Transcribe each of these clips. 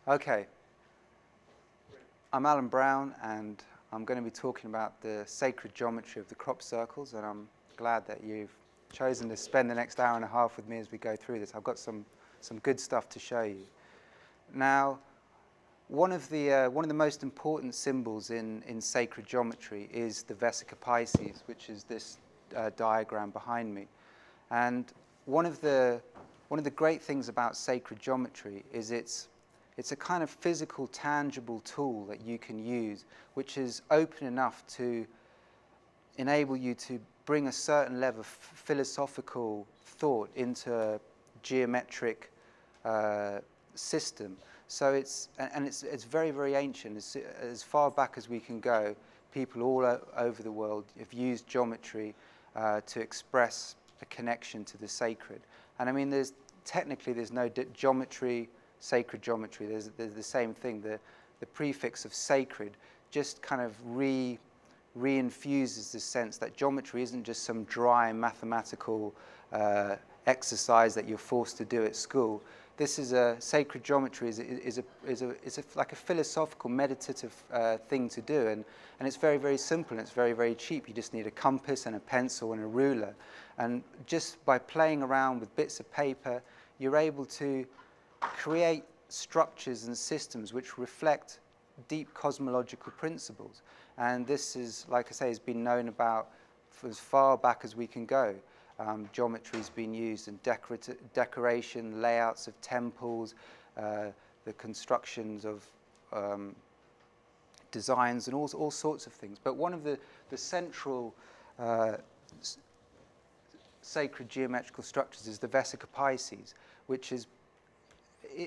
Okay, I'm Alan Brown, and I'm going to be talking about the sacred geometry of the crop circles, and I'm glad that you've chosen to spend the next hour and a half with me as we go through this. I've got some good stuff to show you. Now, one of the most important symbols in sacred geometry is the Vesica Pisces, which is this diagram behind me. And one of the great things about sacred geometry is it's a kind of physical, tangible tool that you can use, which is open enough to enable you to bring a certain level of philosophical thought into a geometric system. So it's very, very ancient. It's as far back as we can go. People all over the world have used geometry to express a connection to the sacred. And I mean, technically there's no geometry, sacred geometry. There's the same thing. The prefix of sacred just kind of reinfuses the sense that geometry isn't just some dry mathematical exercise that you're forced to do at school. This is sacred geometry is like a philosophical, meditative thing to do, and it's very, very simple and it's very, very cheap. You just need a compass and a pencil and a ruler, and just by playing around with bits of paper, you're able to create structures and systems which reflect deep cosmological principles. And this is, like I say, has been known about for as far back as we can go. Geometry has been used in decoration, layouts of temples, the constructions of designs, and all sorts of things. But one of the central sacred geometrical structures is the Vesica Pisces, which is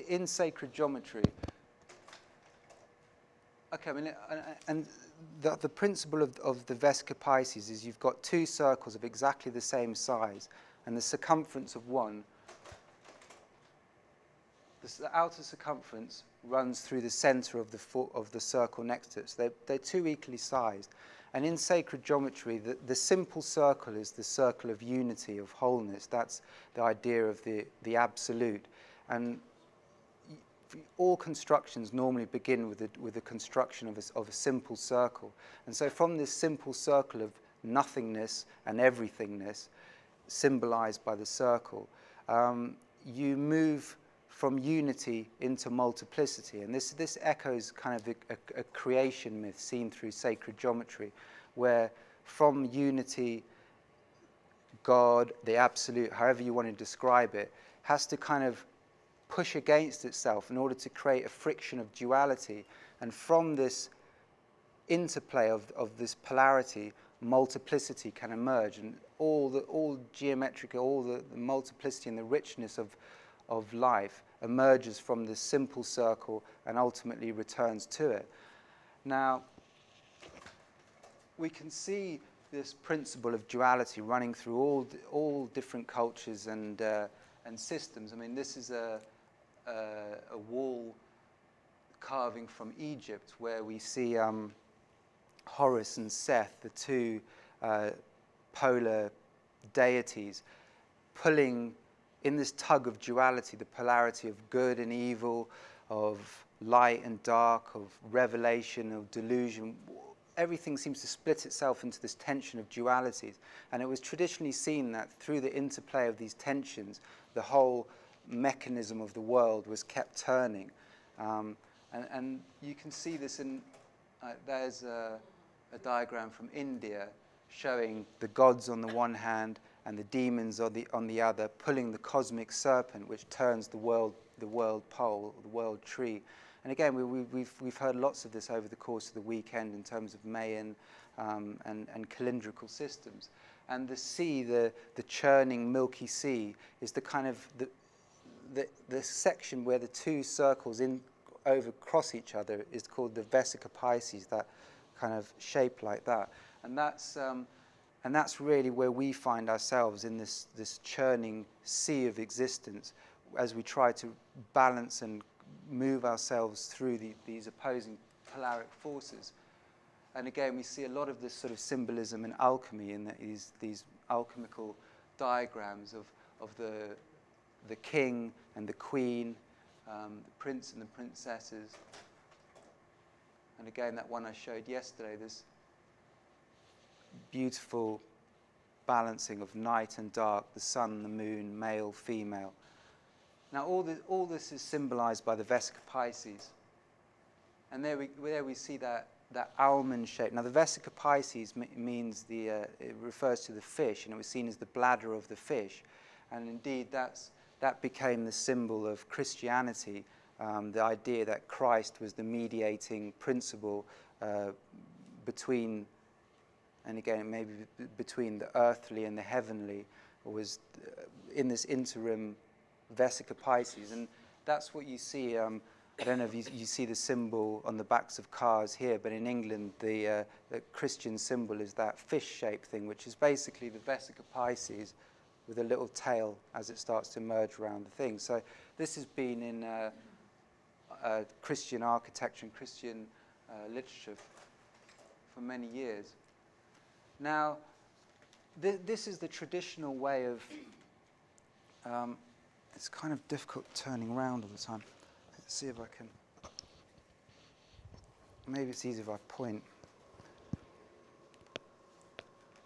in sacred geometry. Okay, I mean, and the principle of the Vesica Pisces is you've got two circles of exactly the same size, and the circumference of one, the outer circumference runs through the center of the circle next to it. So they're two equally sized. And in sacred geometry, the simple circle is the circle of unity, of wholeness. That's the idea of the absolute. And all constructions normally begin with the construction of a simple circle. And so from this simple circle of nothingness and everythingness, symbolized by the circle, you move from unity into multiplicity. And this echoes kind of a creation myth seen through sacred geometry, where from unity, God, the absolute, however you want to describe it, has to kind of push against itself in order to create a friction of duality. And from this interplay of this polarity, multiplicity can emerge, and all geometric, all the multiplicity and the richness of life emerges from this simple circle and ultimately returns to it. Now, we can see this principle of duality running through all different cultures and systems. I mean, this is a wall carving from Egypt where we see Horus and Seth, the two polar deities, pulling in this tug of duality, the polarity of good and evil, of light and dark, of revelation, of delusion. Everything seems to split itself into this tension of dualities. And it was traditionally seen that through the interplay of these tensions, the whole mechanism of the world was kept turning. And you can see this in, there's a diagram from India showing the gods on the one hand and the demons on the other, pulling the cosmic serpent, which turns the world pole, the world tree. And again, we've heard lots of this over the course of the weekend in terms of Mayan and calendrical systems. And the sea, the churning milky sea, is the kind of the section where the two circles cross each other is called the Vesica Pisces, that kind of shape like that. And that's really where we find ourselves in this churning sea of existence as we try to balance and move ourselves through these opposing polaric forces. And again, we see a lot of this sort of symbolism in alchemy in these alchemical diagrams of the king and the queen the prince and the princesses. And again, that one I showed yesterday, this beautiful balancing of night and dark, the sun, the moon, male, female. Now, all this is symbolized by the Vesica Pisces. And there we see that almond shape. Now, the Vesica Pisces means it refers to the fish, and it was seen as the bladder of the fish. And indeed, that became the symbol of Christianity, the idea that Christ was the mediating principle between, and again, maybe between the earthly and the heavenly, or was in this interim Vesica Pisces. And that's what you see. I don't know if you see the symbol on the backs of cars here, but in England, the Christian symbol is that fish-shaped thing, which is basically the Vesica Pisces with a little tail as it starts to merge around the thing. So this has been in Christian architecture and Christian literature for many years. Now, this is the traditional way of... it's kind of difficult turning around all the time. Let's see if I can... Maybe it's easier if I point.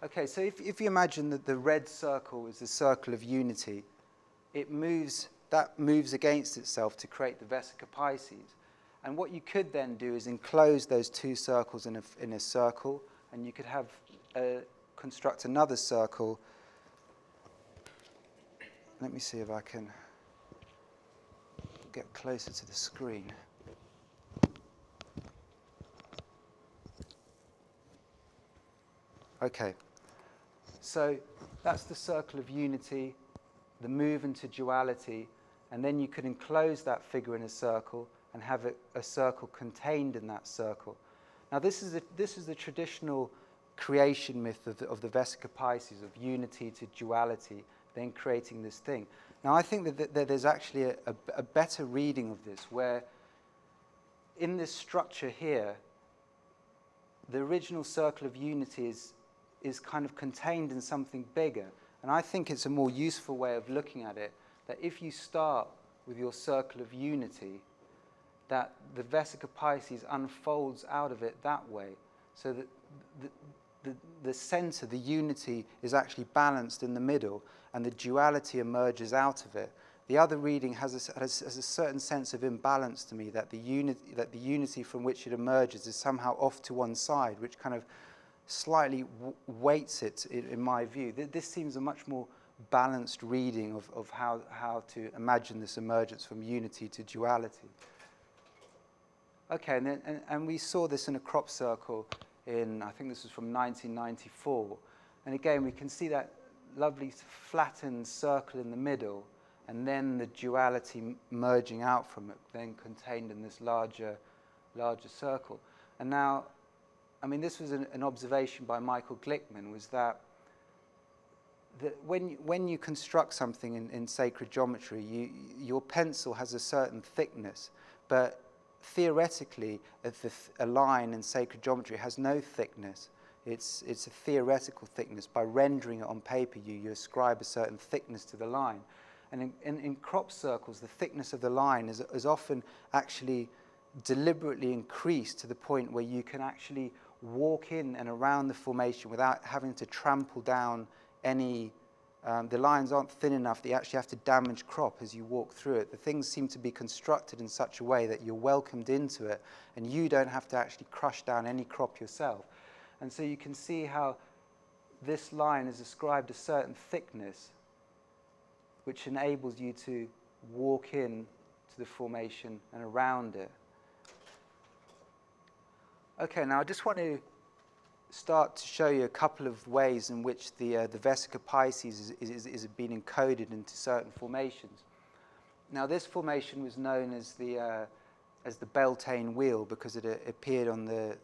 Okay, so if you imagine that the red circle is the circle of unity, that moves against itself to create the Vesica Pisces. And what you could then do is enclose those two circles in a circle, and you could construct another circle. Let me see if I can get closer to the screen. Okay, so that's the circle of unity, the move into duality, and then you could enclose that figure in a circle and have a circle contained in that circle. Now this is the traditional creation myth of the Vesica Pisces, of unity to duality, then creating this thing. Now I think that there's actually a better reading of this, where in this structure here, the original circle of unity is kind of contained in something bigger. And I think it's a more useful way of looking at it, that if you start with your circle of unity, that the Vesica Pisces unfolds out of it that way, so that the center, the unity, is actually balanced in the middle, and the duality emerges out of it. The other reading has a certain sense of imbalance to me, that the unity from which it emerges is somehow off to one side, which kind of slightly weights it, in my view. This seems a much more balanced reading of how to imagine this emergence from unity to duality. Okay, and we saw this in a crop circle in, I think this was from 1994. And again, we can see that lovely flattened circle in the middle, and then the duality merging out from it, then contained in this larger circle. And now, I mean, this was an observation by Michael Glickman, was that when you construct something in sacred geometry, your pencil has a certain thickness, but theoretically, a line in sacred geometry has no thickness. It's a theoretical thickness. By rendering it on paper, you ascribe a certain thickness to the line. And in crop circles, the thickness of the line is often actually deliberately increased to the point where you can actually walk in and around the formation without having to trample down any... the lines aren't thin enough that you actually have to damage crop as you walk through it. The things seem to be constructed in such a way that you're welcomed into it, and you don't have to actually crush down any crop yourself. And so you can see how this line is ascribed a certain thickness, which enables you to walk in to the formation and around it. Okay, now I just want to start to show you a couple of ways in which the Vesica Pisces is being encoded into certain formations. Now, this formation was known as the Beltane Wheel because it appeared on the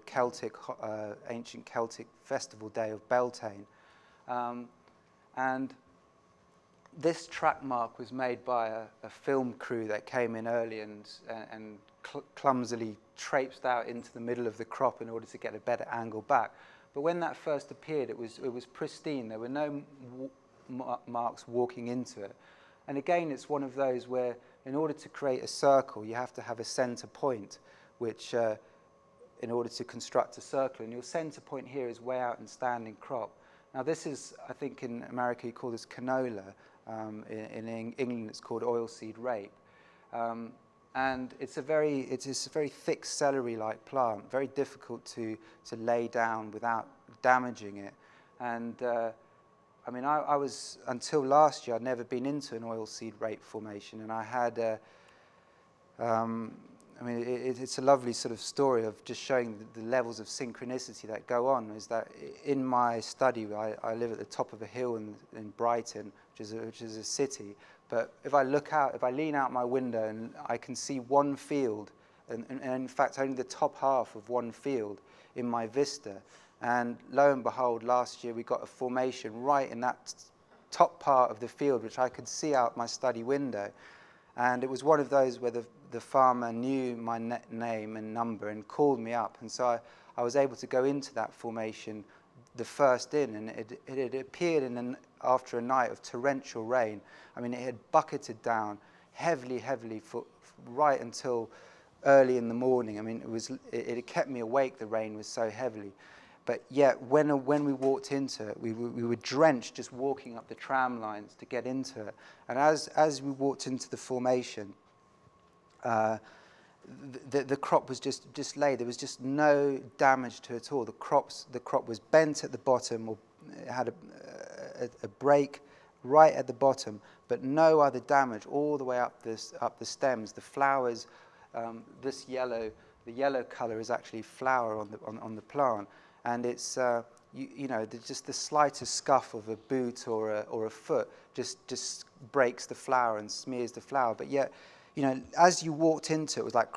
Celtic, ancient Celtic festival day of Beltane. And this track mark was made by a film crew that came in early and clumsily traipsed out into the middle of the crop in order to get a better angle back. But when that first appeared, it was pristine. There were no marks walking into it. And again, it's one of those where in order to create a circle, you have to have a center point, which in order to construct a circle. And your center point here is way out in standing crop. Now this is, I think in America you call this canola. In England it's called oilseed rape. And it's a very thick celery-like plant, very difficult to lay down without damaging it. And I mean, I was, until last year, I'd never been into an oilseed rape formation, and I had, I mean, it's a lovely sort of story of just showing the levels of synchronicity that go on. Is that in my study, I live at the top of a hill in Brighton, which is a city. But if I look out, if I lean out my window, and I can see one field, and in fact only the top half of one field in my vista. And lo and behold, last year we got a formation right in that top part of the field, which I could see out my study window. And it was one of those where the farmer knew my name and number and called me up. And so I was able to go into that formation the first in, and it had appeared after a night of torrential rain. I mean, it had bucketed down heavily right until early in the morning. I mean, it had kept me awake, the rain was so heavily. But yet, when we walked into it, we were drenched just walking up the tram lines to get into it. And as we walked into the formation, the crop was just laid. There was just no damage to it at all. The crop was bent at the bottom, or it had a break right at the bottom, but no other damage all the way up the stems. The flowers, the yellow color is actually flower on the plant. And it's, you know, just the slightest scuff of a boot or a foot just breaks the flower and smears the flower. But yet, you know, as you walked into it, it was like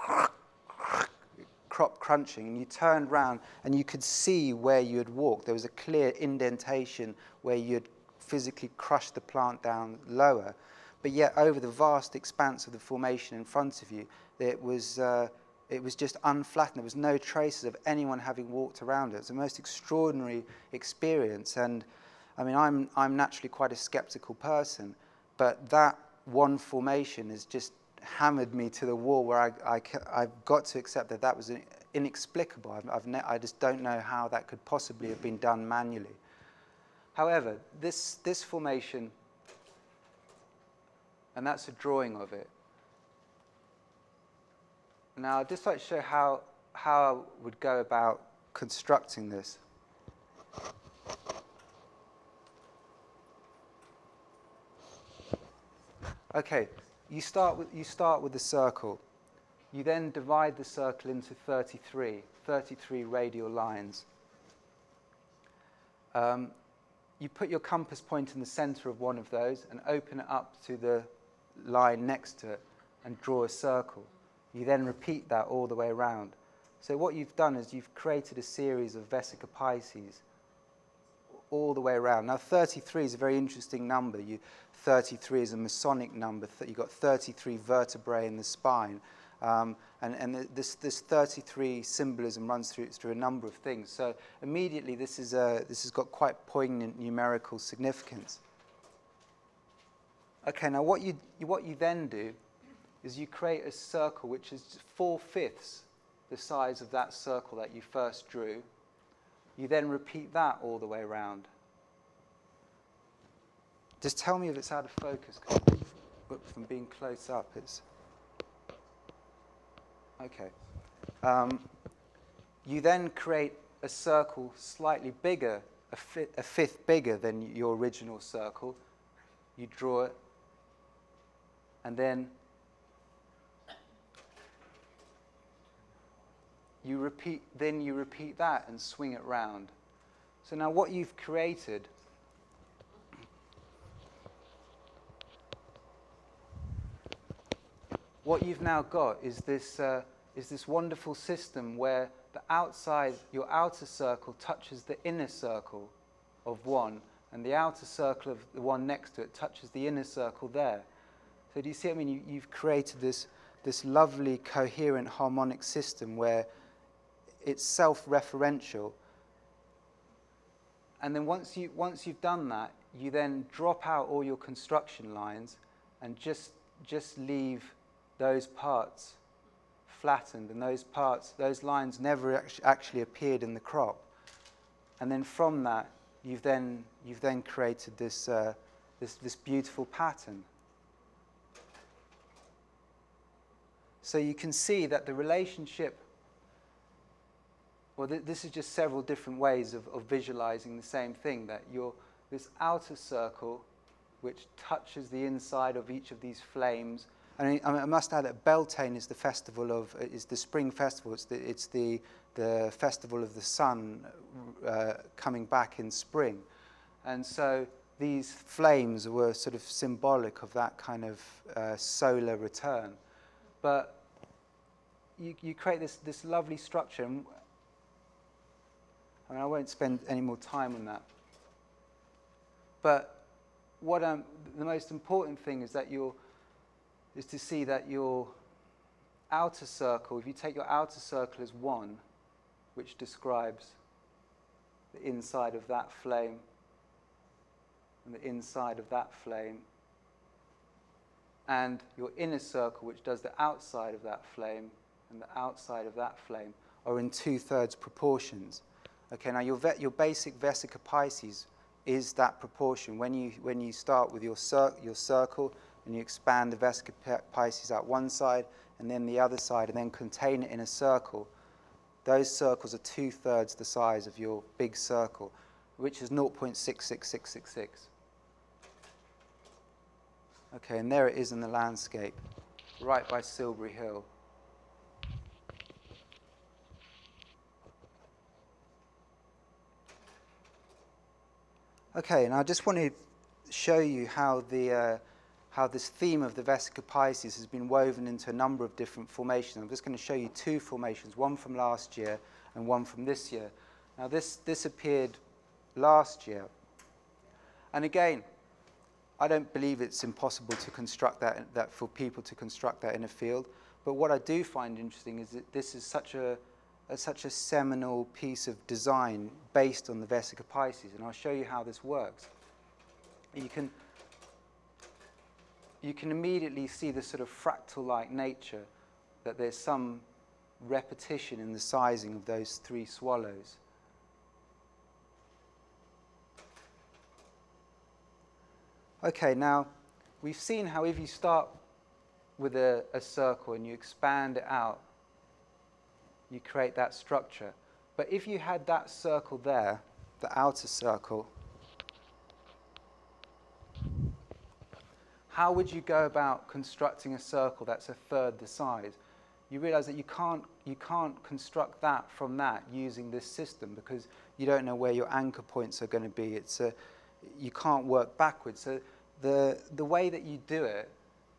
crop crunching, and you turned round and you could see where you had walked. There was a clear indentation where you had physically crushed the plant down lower. But yet, over the vast expanse of the formation in front of you, it was just unflattened. There was no traces of anyone having walked around it. It was the most extraordinary experience. And I mean, I'm naturally quite a skeptical person, but that one formation has just hammered me to the wall, where I've got to accept that was inexplicable. I just don't know how that could possibly have been done manually. However, this formation, and that's a drawing of it. Now, I'd just like to show how I would go about constructing this. Okay, you start with the circle. You then divide the circle into 33 radial lines. You put your compass point in the center of one of those and open it up to the line next to it and draw a circle. You then repeat that all the way around. So what you've done is you've created a series of Vesica Pisces all the way around. Now 33 is a very interesting number. 33 is a Masonic number. You've got 33 vertebrae in the spine. And this 33 symbolism runs through a number of things. So immediately this has got quite poignant numerical significance. Okay, now what you then do is you create a circle which is 4/5 the size of that circle that you first drew. You then repeat that all the way around. Just tell me if it's out of focus, but from being close up, it's... Okay. You then create a circle slightly bigger, a fifth bigger than your original circle. You draw it, and then you repeat that and swing it round. So now what you've created what you've now got is this wonderful system where your outer circle touches the inner circle of one, and the outer circle of the one next to it touches the inner circle there. So do you see what I mean? You've created this lovely, coherent, harmonic system where it's self-referential. And then once you've done that, you then drop out all your construction lines and just leave those parts flattened, and those lines never actually appeared in the crop. And then from that, you've then created this beautiful pattern. So you can see that the relationship, well, this is just several different ways of visualizing the same thing, that this outer circle, which touches the inside of each of these flames. I must add that Beltane is the spring festival. It's the festival of the sun coming back in spring. And so these flames were sort of symbolic of that kind of solar return. But you create this lovely structure. And, I won't spend any more time on that. But the most important thing is to see that your outer circle, if you take your outer circle as one, which describes the inside of that flame and the inside of that flame, and your inner circle, which does the outside of that flame and the outside of that flame, are in 2/3 proportions. Okay, now your basic Vesica Pisces is that proportion. When you start with your circle and you expand the Vesica Pisces out one side and then the other side and then contain it in a circle, those circles are 2/3 the size of your big circle, which is 0.66666. Okay, and there it is in the landscape, right by Silbury Hill. Okay, and I just want to show you how this theme of the Vesica Pisces has been woven into a number of different formations. I'm just going to show you two formations, one from last year and one from this year. Now this appeared last year. And again, I don't believe it's impossible to construct that for people to construct that in a field. But what I do find interesting is that this is such a seminal piece of design based on the Vesica Pisces, and I'll show you how this works. You can immediately see the sort of fractal-like nature, that there's some repetition in the sizing of those three swallows. Okay, now we've seen how if you start with a circle and you expand it out, you create that structure. But if you had that circle there, the outer circle, how would you go about constructing a circle that's 1/3 the size? You realize that you can't construct that from that using this system, because you don't know where your anchor points are going to be. You can't work backwards. So the way that you do it,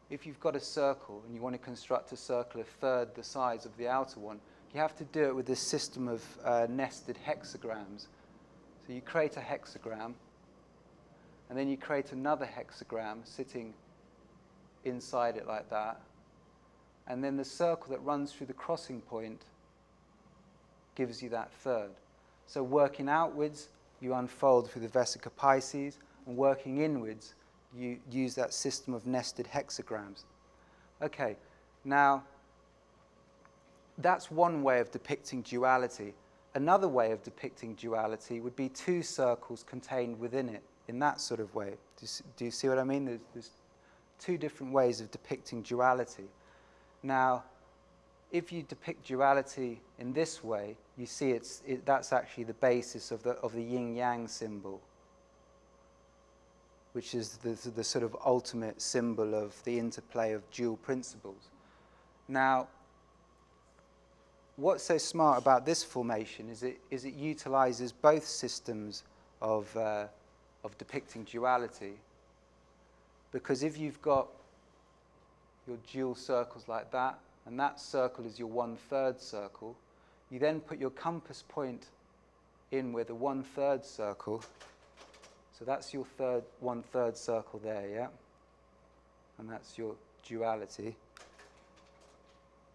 if you've got a circle and you want to construct a circle 1/3 the size of the outer one, you have to do it with this system of nested hexagrams. So you create a hexagram, and then you create another hexagram sitting inside it like that, and then the circle that runs through the crossing point gives you that 1/3. So working outwards, you unfold through the Vesica Pisces, and working inwards, you use that system of nested hexagrams. Okay, now that's one way of depicting duality. Another way of depicting duality would be two circles contained within it, in that sort of way. Do you see what I mean? There's two different ways of depicting duality. Now, if you depict duality in this way, you see that's actually the basis of the yin-yang symbol, which is the sort of ultimate symbol of the interplay of dual principles. Now, what's so smart about this formation is it utilizes both systems of depicting duality, because if you've got your dual circles like that, and that circle is your 1/3 circle, you then put your compass point in with a 1/3 circle. So that's your 1/3 circle there, yeah? And that's your duality.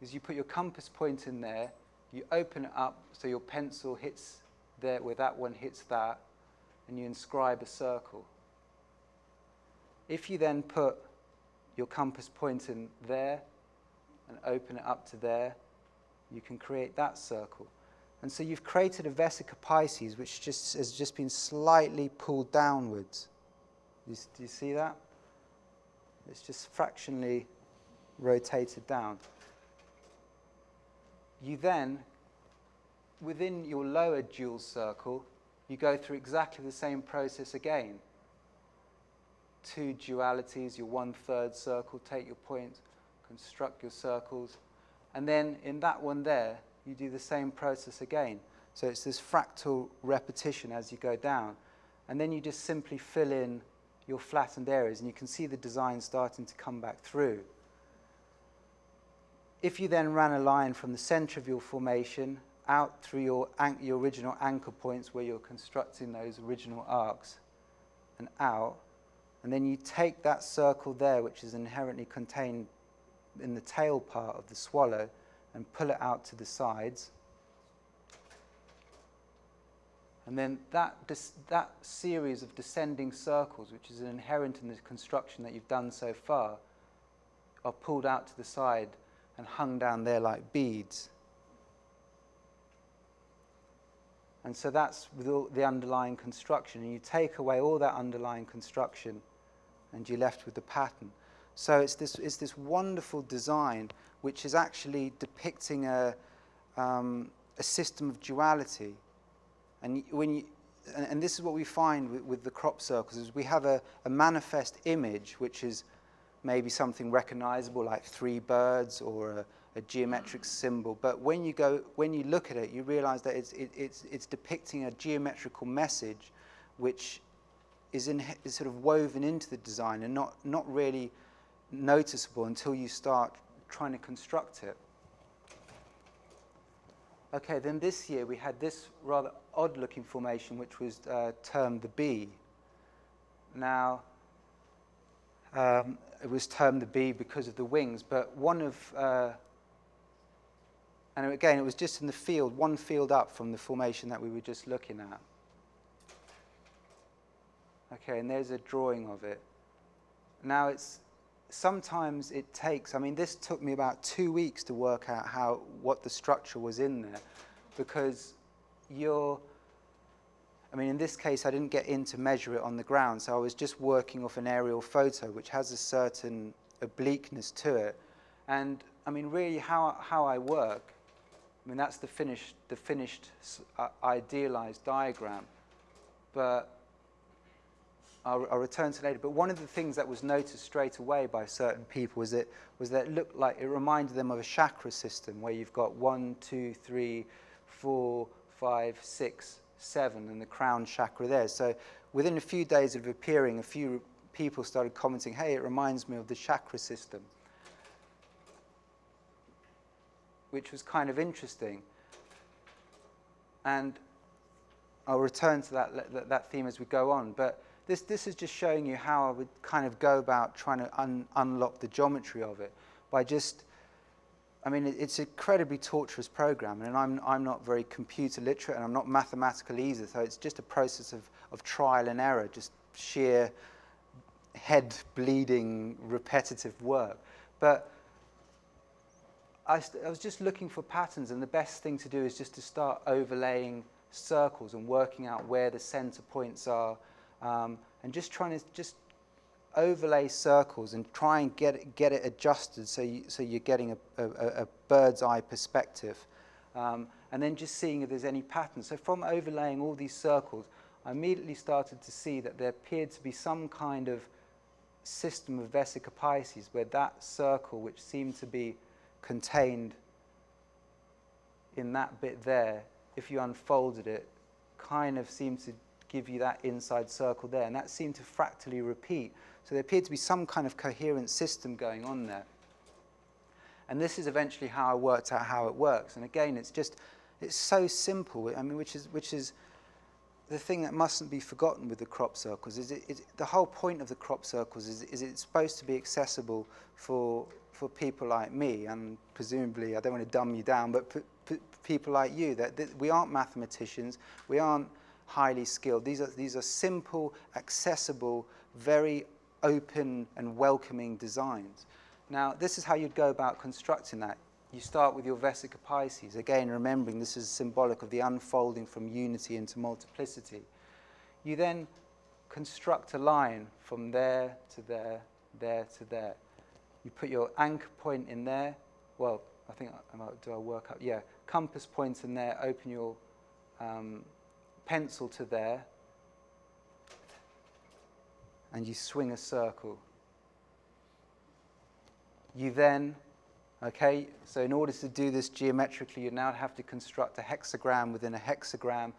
Is you put your compass point in there, you open it up so your pencil hits there where that one hits that, and you inscribe a circle. If you then put your compass point in there and open it up to there, you can create that circle. And so you've created a Vesica Pisces which has just been slightly pulled downwards. Do you see that? It's just fractionally rotated down. You then, within your lower dual circle, you go through exactly the same process again. 2 dualities, your 1/3 circle, take your point, construct your circles, and then in that one there, you do the same process again. So it's this fractal repetition as you go down, and then you just simply fill in your flattened areas, and you can see the design starting to come back through. If you then ran a line from the center of your formation out through your original anchor points where you're constructing those original arcs and out, and then you take that circle there, which is inherently contained in the tail part of the swallow, and pull it out to the sides. And then that series of descending circles, which is inherent in the construction that you've done so far, are pulled out to the side and hung down there like beads. And so that's with all the underlying construction. And you take away all that underlying construction and you're left with the pattern. So it's this wonderful design which is actually depicting a system of duality. And this is what we find with the crop circles, is we have a manifest image which is maybe something recognizable like 3 birds or a geometric symbol. But when you look at it, you realize that it's depicting a geometrical message which is sort of woven into the design and not really noticeable until you start trying to construct it. Okay, then this year we had this rather odd-looking formation which was termed the bee. Now, it was termed the bee because of the wings, but and again, it was just in the field, one field up from the formation that we were just looking at. Okay, and there's a drawing of it. Now, sometimes it takes, this took me about 2 weeks to work out what the structure was in there, because in this case, I didn't get in to measure it on the ground, so I was just working off an aerial photo, which has a certain obliqueness to it. And, really how I work, that's the finished idealized diagram, but I'll return to later. But one of the things that was noticed straight away by certain people was that it looked like, it reminded them of a chakra system where you've got 1, 2, 3, 4, 5, 6, 7, and the crown chakra there. So within a few days of appearing, a few people started commenting, hey, it reminds me of the chakra system, which was kind of interesting. And I'll return to that theme as we go on. But this is just showing you how I would kind of go about trying to unlock the geometry of it by just, it's an incredibly torturous program, and I'm not very computer literate, and I'm not mathematical either, so it's just a process of trial and error, just sheer head bleeding repetitive work. But I was just looking for patterns, and the best thing to do is just to start overlaying circles and working out where the center points are, and just trying to just overlay circles and try and get it adjusted so you're getting a bird's eye perspective, and then just seeing if there's any patterns. So from overlaying all these circles, I immediately started to see that there appeared to be some kind of system of Vesica Pisces where that circle, which seemed to be contained in that bit there, if you unfolded it, kind of seemed to give you that inside circle there, and that seemed to fractally repeat. So there appeared to be some kind of coherent system going on there. And this is eventually how I worked out how it works. And again, it's so simple, which is the thing that mustn't be forgotten with the crop circles. The whole point of the crop circles is it's supposed to be accessible for people like me, and presumably, I don't want to dumb you down, but people like you, that we aren't mathematicians, we aren't highly skilled. These are simple, accessible, very open and welcoming designs. Now, this is how you'd go about constructing that. You start with your Vesica Pisces, again remembering this is symbolic of the unfolding from unity into multiplicity. You then construct a line from there to there, there to there. You put your anchor point in there. Well, I think, do I work out? Yeah, compass point in there, open your pencil to there, and you swing a circle. You then, okay, so in order to do this geometrically, you now have to construct a hexagram within a hexagram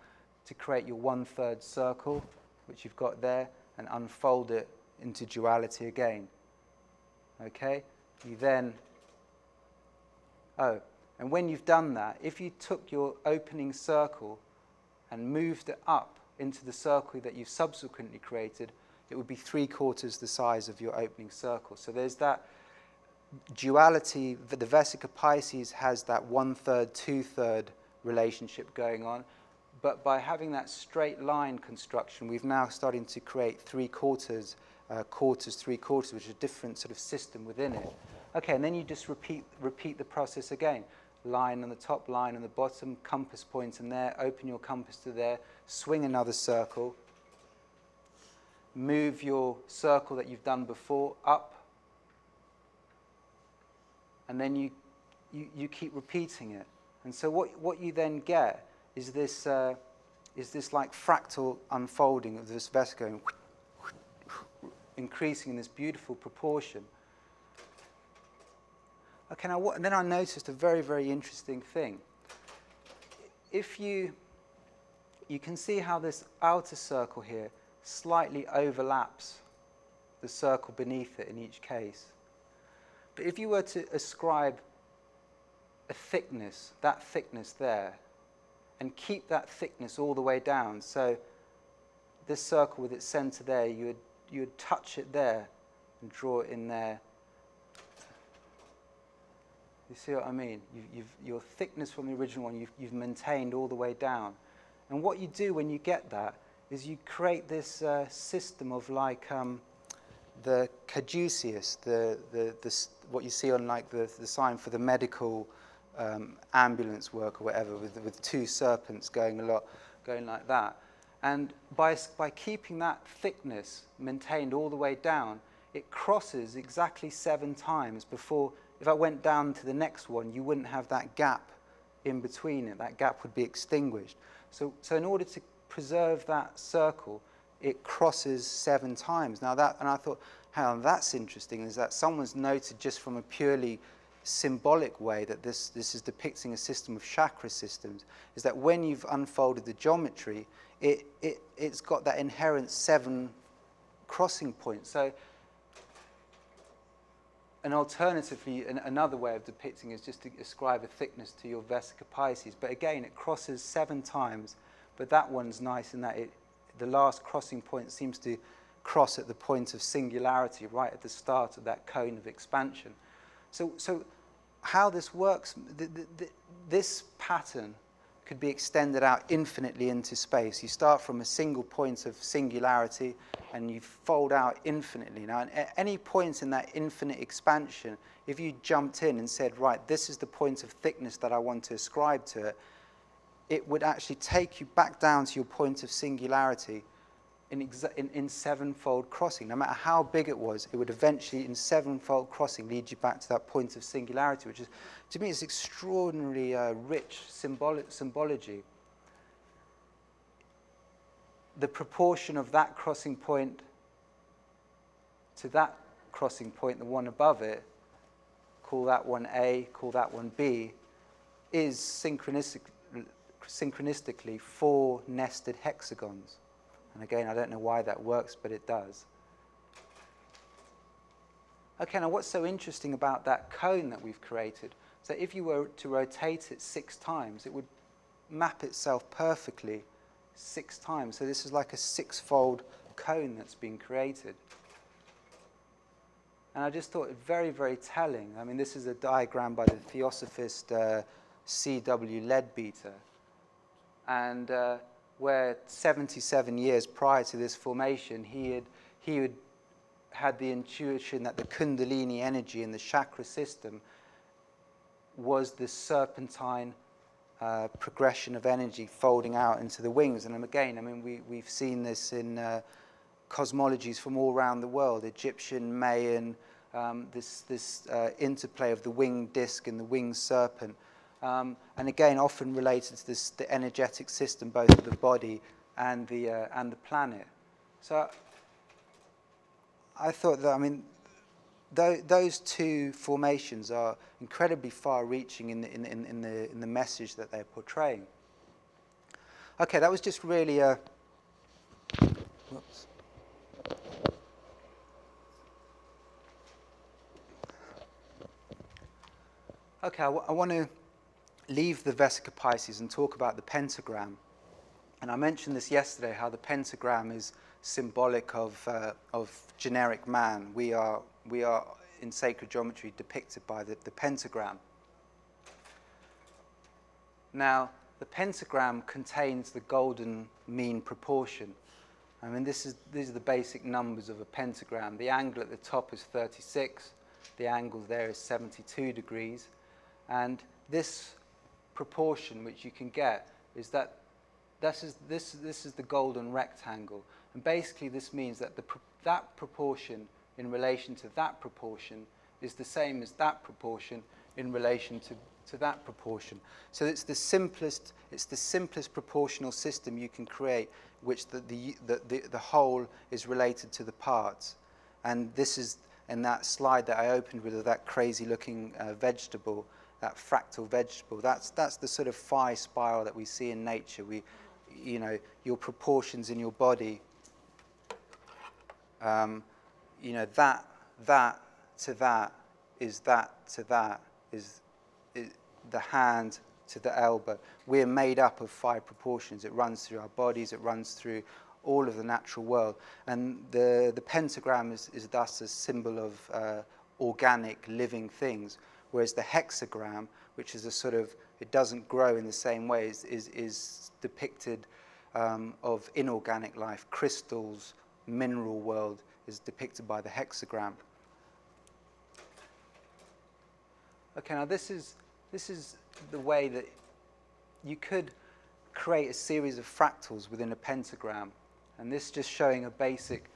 to create your 1/3 circle, which you've got there, and unfold it into duality again. Okay, you then, and when you've done that, if you took your opening circle and moved it up into the circle that you've subsequently created, it would be 3/4 the size of your opening circle. So there's that duality. The Vesica Pisces has that 1/3, 2/3 relationship going on. But by having that straight line construction, we've now starting to create 3/4, quarters, 3/4, which is a different sort of system within it. Okay, and then you just repeat the process again. Line on the top, line on the bottom, compass point in there, open your compass to there, swing another circle, move your circle that you've done before up, and then you keep repeating it. And so what you then get is this like fractal unfolding of this Vesica, increasing in this beautiful proportion. Okay, now then I noticed a very, very interesting thing. If you can see how this outer circle here slightly overlaps the circle beneath it in each case. But if you were to ascribe a thickness, that thickness there, and keep that thickness all the way down, so this circle with its center there, you would touch it there and draw it in there. You see what I mean? Your thickness from the original one, you've maintained all the way down. And what you do when you get that is you create this system of like the caduceus, what you see on like the sign for the medical ambulance work or whatever, with two serpents going like that. And by keeping that thickness maintained all the way down, it crosses exactly 7 times before. If I went down to the next one, you wouldn't have that gap in between it. That gap would be extinguished. So in order to preserve that circle, it crosses 7 times. Now and I thought, hang on, that's interesting, is that someone's noted just from a purely symbolic way that this is depicting a system of chakra systems, is that when you've unfolded the geometry, it's got that inherent 7 crossing points. So, and alternatively, another way of depicting is just to ascribe a thickness to your Vesica Pisces. But again, it crosses 7 times, but that one's nice in that the last crossing point seems to cross at the point of singularity, right at the start of that cone of expansion. So how this works, this pattern could be extended out infinitely into space. You start from a single point of singularity and you fold out infinitely. Now, at any point in that infinite expansion, if you jumped in and said, right, this is the point of thickness that I want to ascribe to it, it would actually take you back down to your point of singularity in 7-fold crossing. No matter how big it was, it would eventually, in 7-fold crossing, lead you back to that point of singularity, which is, to me, is extraordinarily rich symbology. The proportion of that crossing point to that crossing point, the one above it, call that one A, call that one B, is synchronistically 4 nested hexagons. And again, I don't know why that works, but it does. Okay, now what's so interesting about that cone that we've created is that if you were to rotate it 6 times, it would map itself perfectly 6 times. So this is like a 6-fold cone that's been created. And I just thought it very, very telling. I mean, this is a diagram by the theosophist C.W. Leadbeater. And where 77 years prior to this formation, he had had the intuition that the Kundalini energy in the chakra system was this serpentine progression of energy folding out into the wings. And again, I mean, we've seen this in cosmologies from all around the world, Egyptian, Mayan, this interplay of the winged disc and the winged serpent. And again, often related to the energetic system, both of the body and the planet. So I thought that, I mean, those two formations are incredibly far-reaching in the message that they're portraying. Okay, that was just really a. Whoops. Okay, I want to leave the Vesica Pisces and talk about the pentagram. And I mentioned this yesterday, how the pentagram is symbolic of generic man. We are in sacred geometry depicted by the pentagram. Now, the pentagram contains the golden mean proportion. I mean, these are the basic numbers of a pentagram. The angle at the top is 36. The angle there is 72 degrees. And this proportion, which you can get, is that this is the golden rectangle. And basically this means that that proportion in relation to that proportion is the same as that proportion in relation to that proportion. So it's the simplest proportional system you can create, which the whole is related to the parts. And this is in that slide that I opened with that crazy looking vegetable, that fractal vegetable. That's the sort of phi spiral that we see in nature. Your proportions in your body. That to that is the hand to the elbow. We're made up of 5 proportions. It runs through our bodies. It runs through all of the natural world. And the pentagram is thus a symbol of organic, living things, whereas the hexagram, which is a sort of, it doesn't grow in the same way, is depicted of inorganic life. Crystals, mineral world is depicted by the hexagram. Okay, now this is the way that you could create a series of fractals within a pentagram, and this just showing a basic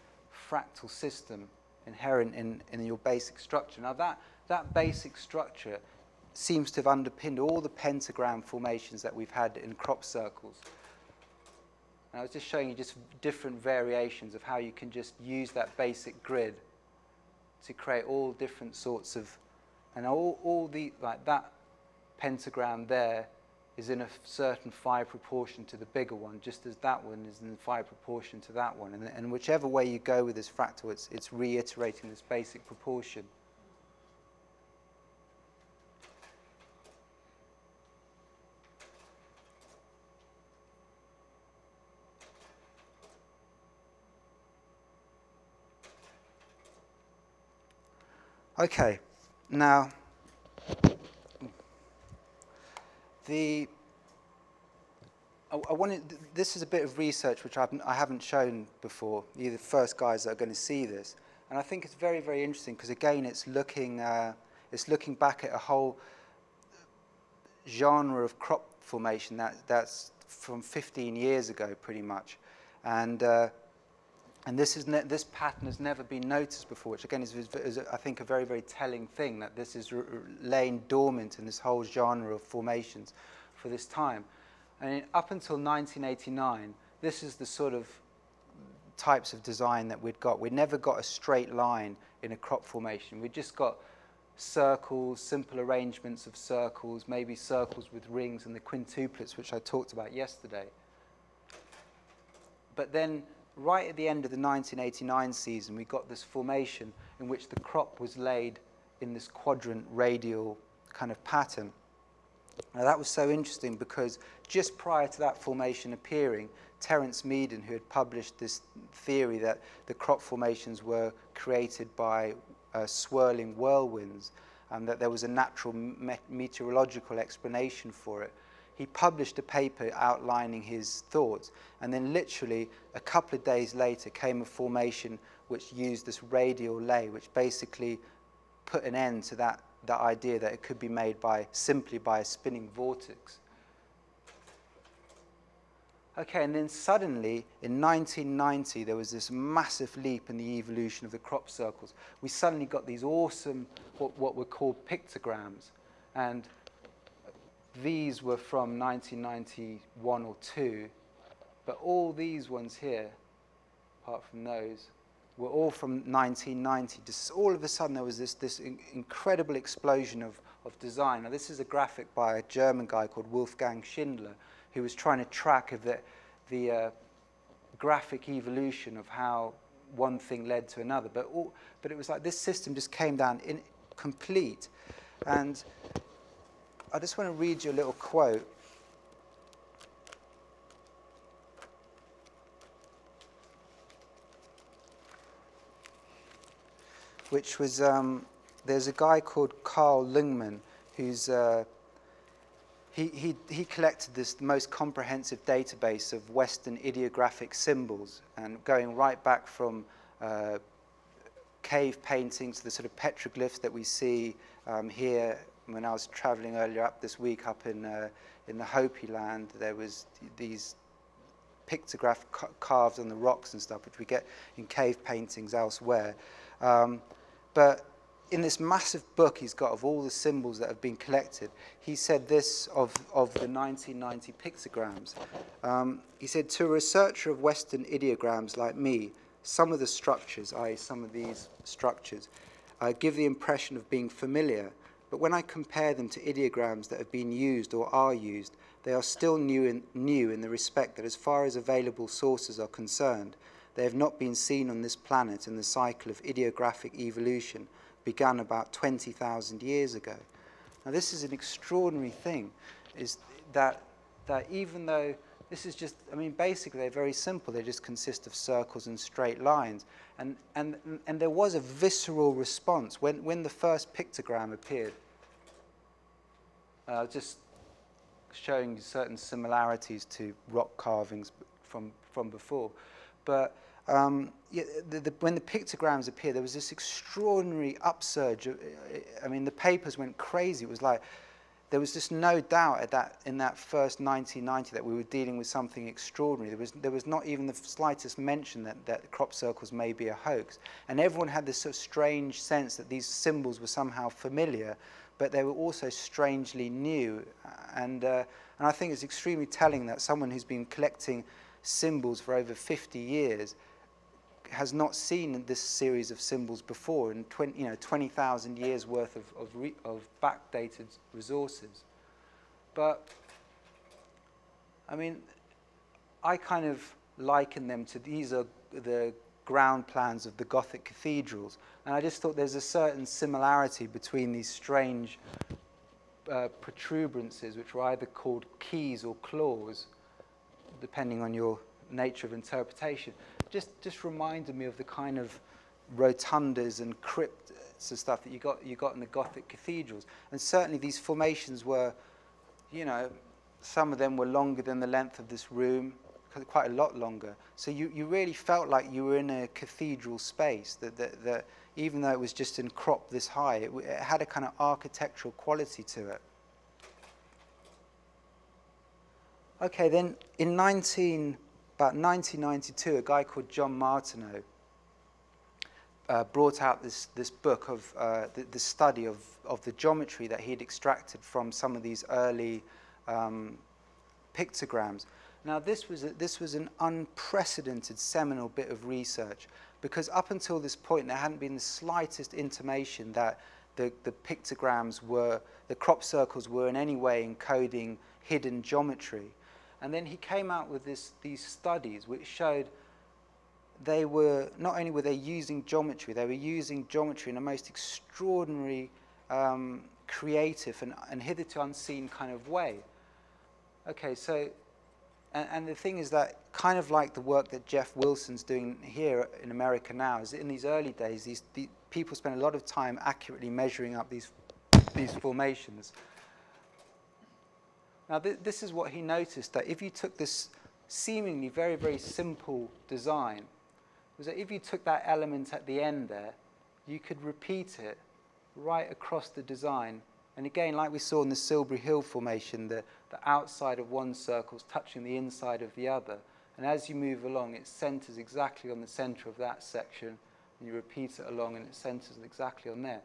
fractal system inherent in your basic structure. Now that basic structure seems to have underpinned all the pentagram formations that we've had in crop circles. And I was just showing you just different variations of how you can just use that basic grid to create all different sorts of, and all the, like that pentagram there is in a certain phi proportion to the bigger one, just as that one is in phi proportion to that one. And whichever way you go with this fractal, it's reiterating this basic proportion. Okay, now this is a bit of research which I haven't shown before. You're the first guys that are going to see this, and I think it's very, very interesting because again, it's looking back at a whole genre of crop formation that's from 15 years ago, pretty much, and this pattern has never been noticed before, which again is I think a very, very telling thing, that this is laying dormant in this whole genre of formations for this time. And up until 1989, this is the sort of types of design that we'd got. We'd never got a straight line in a crop formation. We'd just got circles, simple arrangements of circles, maybe circles with rings and the quintuplets, which I talked about yesterday. But then right at the end of the 1989 season, we got this formation in which the crop was laid in this quadrant radial kind of pattern. Now that was so interesting because just prior to that formation appearing, Terence Meaden, who had published this theory that the crop formations were created by swirling whirlwinds, and that there was a natural meteorological explanation for it, he published a paper outlining his thoughts, and then literally a couple of days later came a formation which used this radial lay, which basically put an end to that idea that it could be made simply by a spinning vortex. Okay, and then suddenly, in 1990, there was this massive leap in the evolution of the crop circles. We suddenly got these awesome, what were called pictograms, and these were from 1991 or 2, but all these ones here, apart from those, were all from 1990. Just all of a sudden, there was this incredible explosion of design. Now, this is a graphic by a German guy called Wolfgang Schindler, who was trying to track the graphic evolution of how one thing led to another. But it was like this system just came down incomplete. And I just want to read you a little quote. Which was, there's a guy called Carl Lungman, who's, he collected the most comprehensive database of Western ideographic symbols, and going right back from cave paintings to the sort of petroglyphs that we see here. When I was traveling earlier up this week up in the Hopi land, there was these pictograph carved on the rocks and stuff, which we get in cave paintings elsewhere. But in this massive book he's got of all the symbols that have been collected, he said this of the 1990 pictograms. He said, to a researcher of Western ideograms like me, some of the structures, i.e. some of these structures, give the impression of being familiar, but when I compare them to ideograms that have been used or are used, they are still new in the respect that as far as available sources are concerned, they have not been seen on this planet in the cycle of ideographic evolution began about 20,000 years ago. Now, this is an extraordinary thing, is that even though this is just, I mean, basically they're very simple. They just consist of circles and straight lines. And there was a visceral response when the first pictogram appeared. Just showing you certain similarities to rock carvings from before. But when the pictograms appeared, there was this extraordinary upsurge. I mean, the papers went crazy. It was like there was just no doubt in that first 1990 that we were dealing with something extraordinary. There was not even the slightest mention that crop circles may be a hoax. And everyone had this sort of strange sense that these symbols were somehow familiar, but they were also strangely new. And I think it's extremely telling that someone who's been collecting symbols for over 50 years has not seen this series of symbols before in 20,000 years worth of backdated resources. But I mean, I kind of liken them to, these are the ground plans of the Gothic cathedrals, and I just thought there's a certain similarity between these strange protuberances, which were either called keys or claws, depending on your nature of interpretation. Just reminded me of the kind of rotundas and crypts and stuff that you got in the Gothic cathedrals. And certainly these formations were, some of them were longer than the length of this room, quite a lot longer. So you really felt like you were in a cathedral space, that even though it was just in crop this high, it had a kind of architectural quality to it. Okay, then in about 1992, a guy called John Martineau brought out this book of the study of the geometry that he had extracted from some of these early pictograms. Now, this was an unprecedented seminal bit of research, because up until this point there hadn't been the slightest intimation that the pictograms the crop circles were in any way encoding hidden geometry. And then he came out with these studies which showed they were, not only were they using geometry, they were using geometry in a most extraordinary, creative and hitherto unseen kind of way. Okay, so, and the thing is that, kind of like the work that Jeff Wilson's doing here in America now, is in these early days, these people spent a lot of time accurately measuring up these formations. Now this is what he noticed, that if you took this seemingly very, very simple design, was that if you took that element at the end there, you could repeat it right across the design. And again, like we saw in the Silbury Hill formation, the outside of one circle is touching the inside of the other. And as you move along, it centers exactly on the center of that section, and you repeat it along, and it centers exactly on there.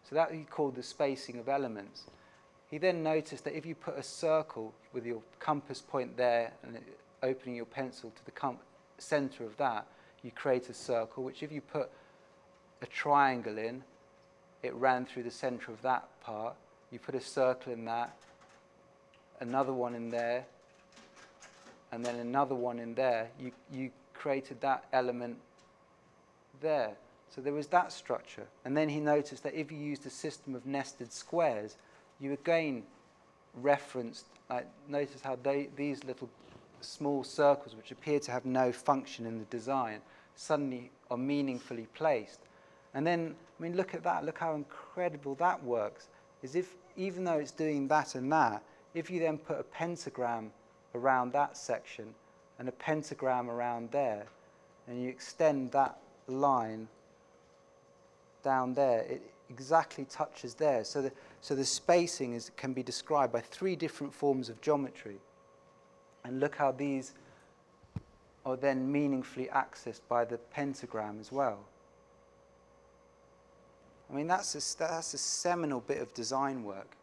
So that he called the spacing of elements. He then noticed that if you put a circle with your compass point there and opening your pencil to the center of that, you create a circle, which if you put a triangle in, it ran through the center of that part. You put a circle in that, another one in there, and then another one in there. You created that element there. So there was that structure. And then he noticed that if you used a system of nested squares, you again referenced, notice how these little small circles, which appear to have no function in the design, suddenly are meaningfully placed. And then, I mean, look at that. Look how incredible that works. Is if, even though it's doing that and that, if you then put a pentagram around that section and a pentagram around there, and you extend that line down there, it exactly touches there. So the spacing can be described by 3 different forms of geometry. And look how these are then meaningfully accessed by the pentagram as well. I mean, that's a seminal bit of design work.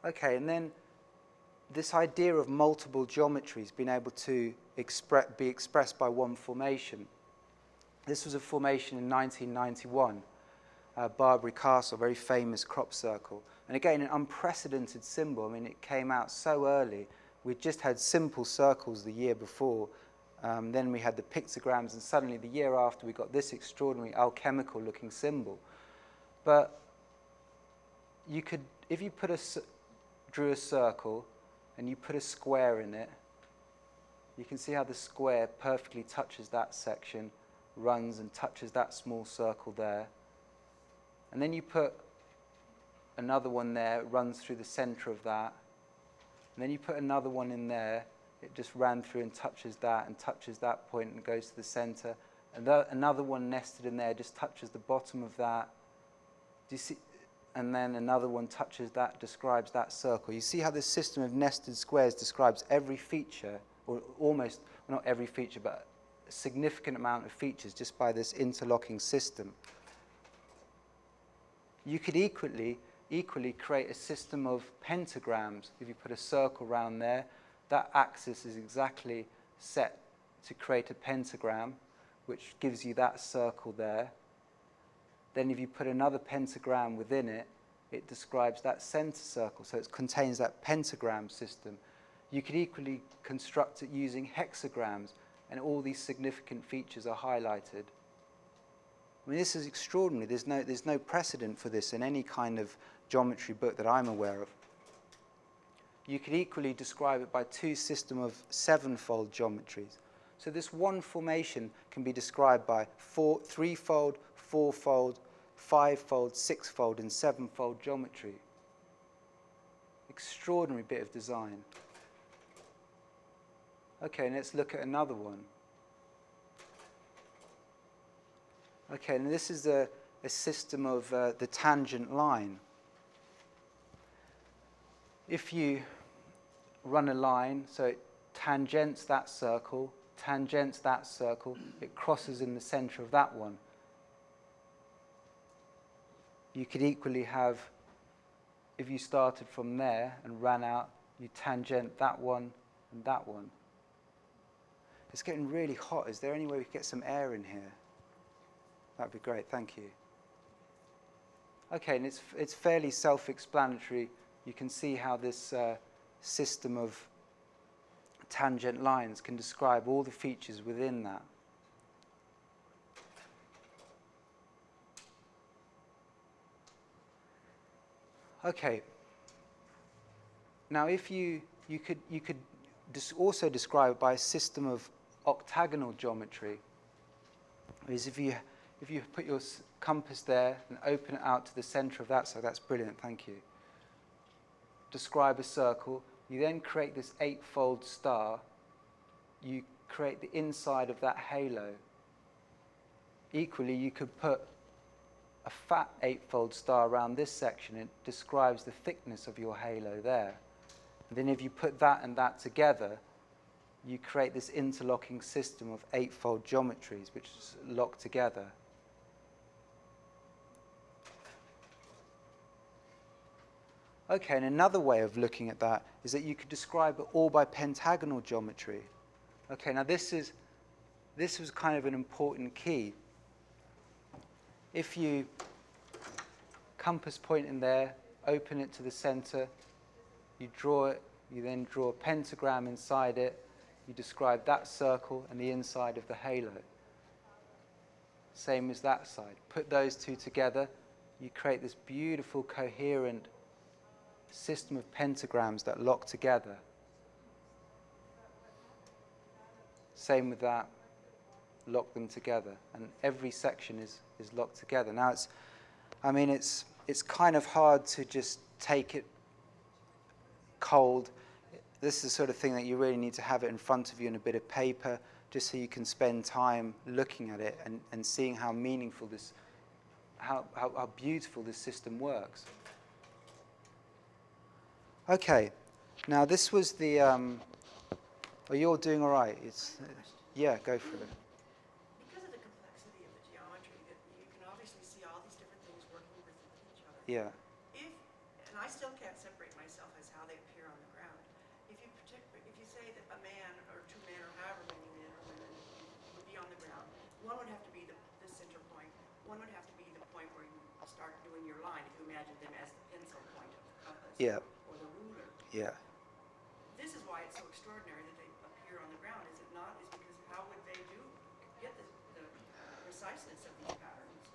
Okay, and then this idea of multiple geometries being able to be expressed by one formation. This was a formation in 1991, Barbary Castle, very famous crop circle. And again, an unprecedented symbol. I mean, it came out so early. We'd just had simple circles the year before. Then we had the pictograms, and suddenly the year after we got this extraordinary alchemical-looking symbol. But you could, if you drew a circle and you put a square in it, you can see how the square perfectly touches that section, runs and touches that small circle there. And then you put another one there, it runs through the center of that. And then you put another one in there, it just ran through and touches that point and goes to the center. And another one nested in there just touches the bottom of that. Do you see? And then another one touches that, describes that circle. You see how this system of nested squares describes every feature, or almost, well, not every feature, but a significant amount of features just by this interlocking system. You could equally create a system of pentagrams. If you put a circle around there, that axis is exactly set to create a pentagram, which gives you that circle there. Then if you put another pentagram within it, it describes that center circle, so it contains that pentagram system. You could equally construct it using hexagrams, and all these significant features are highlighted. I mean, this is extraordinary. There's no precedent for this in any kind of geometry book that I'm aware of. You could equally describe it by 2 systems of 7-fold geometries. So this one formation can be described by 3-fold, 4-fold, 5-fold, 6-fold, and 7-fold geometry. Extraordinary bit of design. Okay, and let's look at another one. Okay, and this is a system of the tangent line. If you run a line, so it tangents that circle, it crosses in the center of that one. You could equally have, if you started from there and ran out, you tangent that one and that one. It's getting really hot. Is there any way we could get some air in here? That'd be great, thank you. Okay, and it's fairly self-explanatory. You can see how this system of tangent lines can describe all the features within that. Okay. Now, if you could also describe it by a system of octagonal geometry. Is if you put your compass there and open it out to the center of that, so that's brilliant, thank you. describe a circle. You then create this eightfold star. You create the inside of that halo. Equally, you could put a fat eightfold star around this section. It describes the thickness of your halo there. And then if you put that and that together, you create this interlocking system of eightfold geometries which is locked together. Okay, and another way of looking at that is that you could describe it all by pentagonal geometry. Okay, now this was kind of an important key. If you compass point in there, open it to the center, you draw it, you then draw a pentagram inside it, you describe that circle and the inside of the halo. Same as that side. Put those two together, you create this beautiful, coherent system of pentagrams that lock together. Same with that, lock them together, and every section is locked together. Now it's kind of hard to just take it cold. This is the sort of thing that you really need to have it in front of you in a bit of paper, just so you can spend time looking at it and seeing how meaningful this, how beautiful this system works. Okay, now this was the, oh, you're doing all right. Yeah, go for it. Because of the complexity of the geometry, that you can obviously see all these different things working with each other. Yeah. And I still can't separate myself as how they appear on the ground. If you say that a man or two men or however many men or women would be on the ground, one would have to be the center point. One would have to be the point where you start doing your line, if you imagine them as the pencil point of the compass. Yeah. Or the ruler. Yeah. This is why it's so extraordinary that they appear on the ground, is it not? Is because how would they get the preciseness of these patterns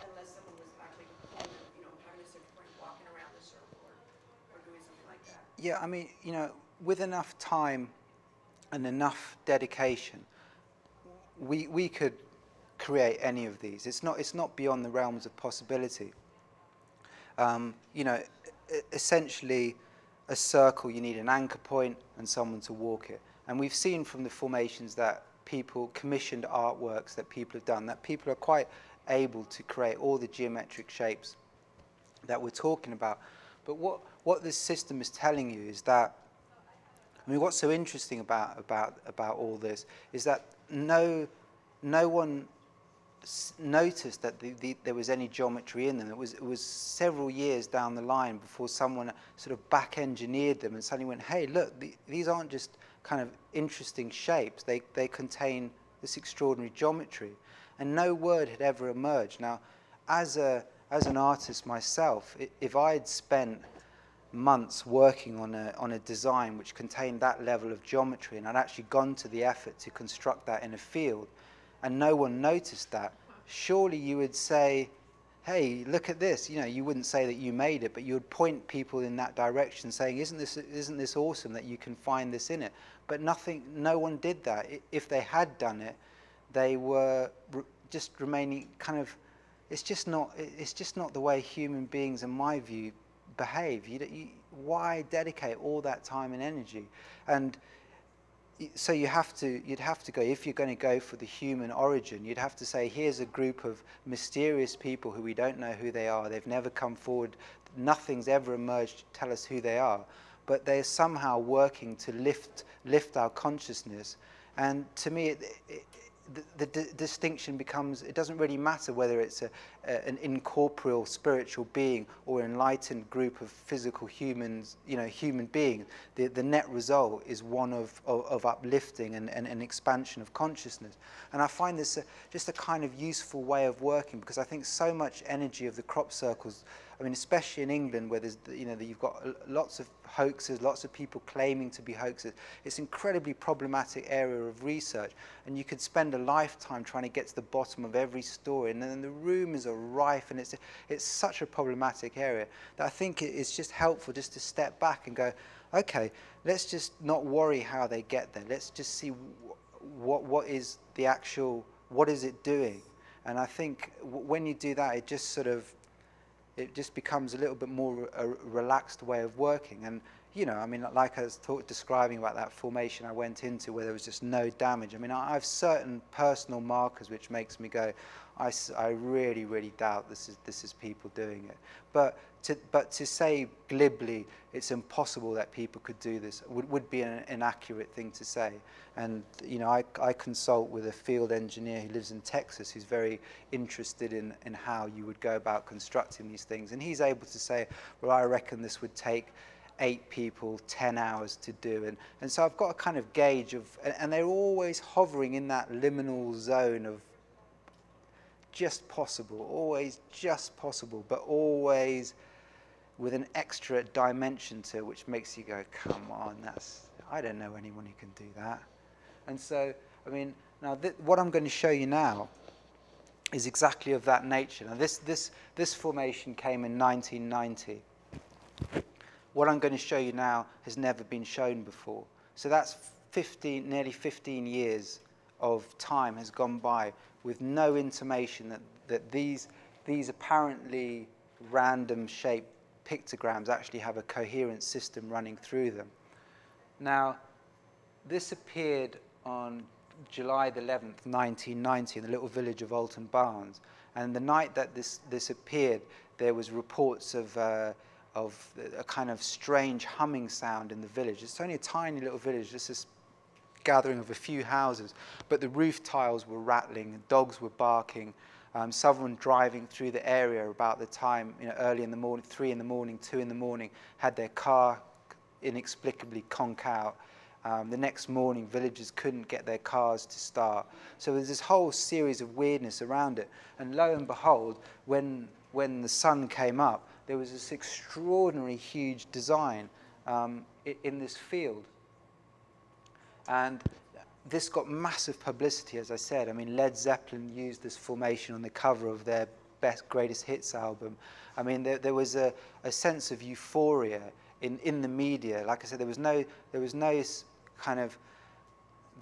unless someone was actually, having a center point, walking around the circle or doing something like that? Yeah, I mean, with enough time and enough dedication, we could create any of these. It's not beyond the realms of possibility. Essentially, a circle, you need an anchor point and someone to walk it. And we've seen from the formations that people commissioned artworks that people have done, that people are quite able to create all the geometric shapes that we're talking about. But what this system is telling you is that, what's so interesting about all this is that no one noticed that there was any geometry in them. It was several years down the line before someone sort of back-engineered them and suddenly went, hey, look, these aren't just kind of interesting shapes. They contain this extraordinary geometry. And no word had ever emerged. Now, as an artist myself, if I had spent months working on a design which contained that level of geometry, and I'd actually gone to the effort to construct that in a field, and no one noticed that, surely you would say, hey, look at this. You wouldn't say that you made it, but you would point people in that direction saying, isn't this awesome that you can find this in it? But no one did that. If they had done it, they were just remaining kind of, it's just not the way human beings, in my view, behave. Why dedicate all that time and energy? And so you'd have to go, if you're going to go for the human origin, you'd have to say, here's a group of mysterious people who we don't know who they are. They've never come forward. Nothing's ever emerged to tell us who they are. But they're somehow working to lift our consciousness. And to me, the distinction becomes, it doesn't really matter whether it's an incorporeal spiritual being or an enlightened group of physical humans, human beings. The net result is one of uplifting and an expansion of consciousness. And I find this just a kind of useful way of working, because I think so much energy of the crop circles, especially in England, where there's, you've got lots of hoaxes, lots of people claiming to be hoaxes. It's an incredibly problematic area of research, and you could spend a lifetime trying to get to the bottom of every story, and then the rumors are rife, and it's such a problematic area that I think it's just helpful just to step back and go, okay, let's just not worry how they get there. Let's just see what is the actual, what is it doing? And I think when you do that, it just sort of, it just becomes a little bit more a relaxed way of working. And you know, I mean, like I was describing about that formation I went into where there was just no damage. I mean, I have certain personal markers which makes me go, I really, really doubt this is people doing it. But to say glibly it's impossible that people could do this would be an inaccurate thing to say. And you know, I consult with a field engineer who lives in Texas who's very interested in how you would go about constructing these things. And he's able to say, well, I reckon this would take 8 people, 10 hours to do. And so I've got a kind of gauge of, and they're always hovering in that liminal zone of just possible, always just possible, but always with an extra dimension to it, which makes you go, come on, I don't know anyone who can do that. And so, I mean, now what I'm going to show you now is exactly of that nature. Now this formation came in 1990. What I'm going to show you now has never been shown before. So that's nearly 15 years of time has gone by with no intimation that these apparently random shaped pictograms actually have a coherent system running through them. Now, this appeared on July the 11th, 1990, in the little village of Alton Barnes. And the night that this appeared, there was reports of a kind of strange humming sound in the village. It's only a tiny little village, just this gathering of a few houses, but the roof tiles were rattling, dogs were barking, someone driving through the area about the time, you know, early in the morning, 3 in the morning, 2 in the morning, had their car inexplicably conk out. The next morning, villagers couldn't get their cars to start. So there's this whole series of weirdness around it. And lo and behold, when the sun came up, there was this extraordinary huge design in this field. And this got massive publicity, as I said. I mean, Led Zeppelin used this formation on the cover of their greatest hits album. I mean, there was a sense of euphoria in the media. Like I said, there was no kind of,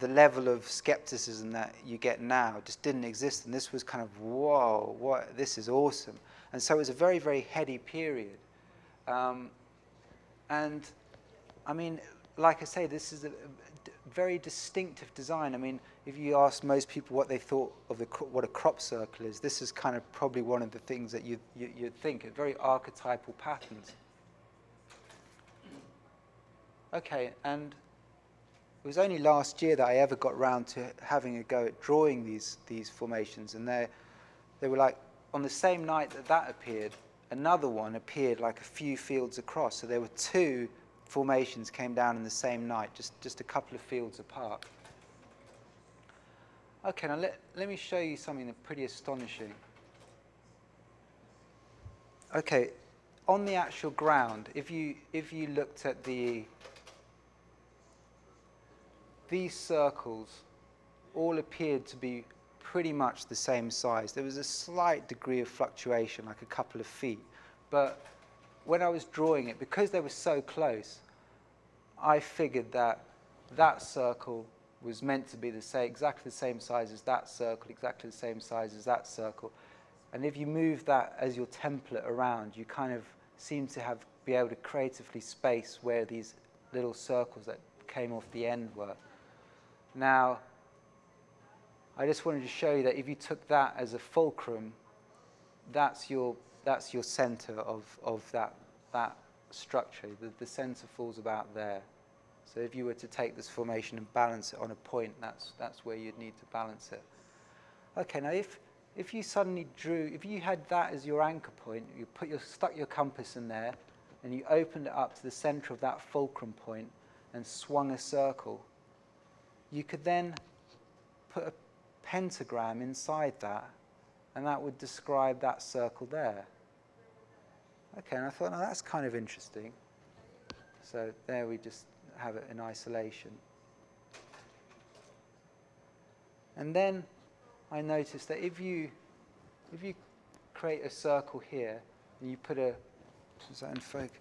the level of skepticism that you get now just didn't exist. And this was kind of, whoa, this is awesome. And so it was a very, very heady period. And I mean, like I say, this is a very distinctive design. I mean, if you ask most people what they thought of what a crop circle is, this is kind of probably one of the things that you'd think, very archetypal patterns. Okay, and it was only last year that I ever got round to having a go at drawing these formations, and they were like, on the same night that appeared, another one appeared like a few fields across. So there were 2 formations came down in the same night, just a couple of fields apart. Okay, now let me show you something pretty astonishing. Okay, on the actual ground, if you looked at these circles all appeared to be pretty much the same size. There was a slight degree of fluctuation, like a couple of feet. But when I was drawing it, because they were so close, I figured that circle was meant to be exactly the same size as that circle, exactly the same size as that circle. And if you move that as your template around, you kind of seem to be able to creatively space where these little circles that came off the end were. Now, I just wanted to show you that if you took that as a fulcrum, that's your center of that structure. The center falls about there. So if you were to take this formation and balance it on a point, that's where you'd need to balance it. Okay, now if you suddenly if you had that as your anchor point, you stuck your compass in there, and you opened it up to the center of that fulcrum point and swung a circle, you could then put a pentagram inside that, and that would describe that circle there. Okay, and I thought, now that's kind of interesting. So there we just have it in isolation. And then I noticed that if you create a circle here, and you put is that in focus?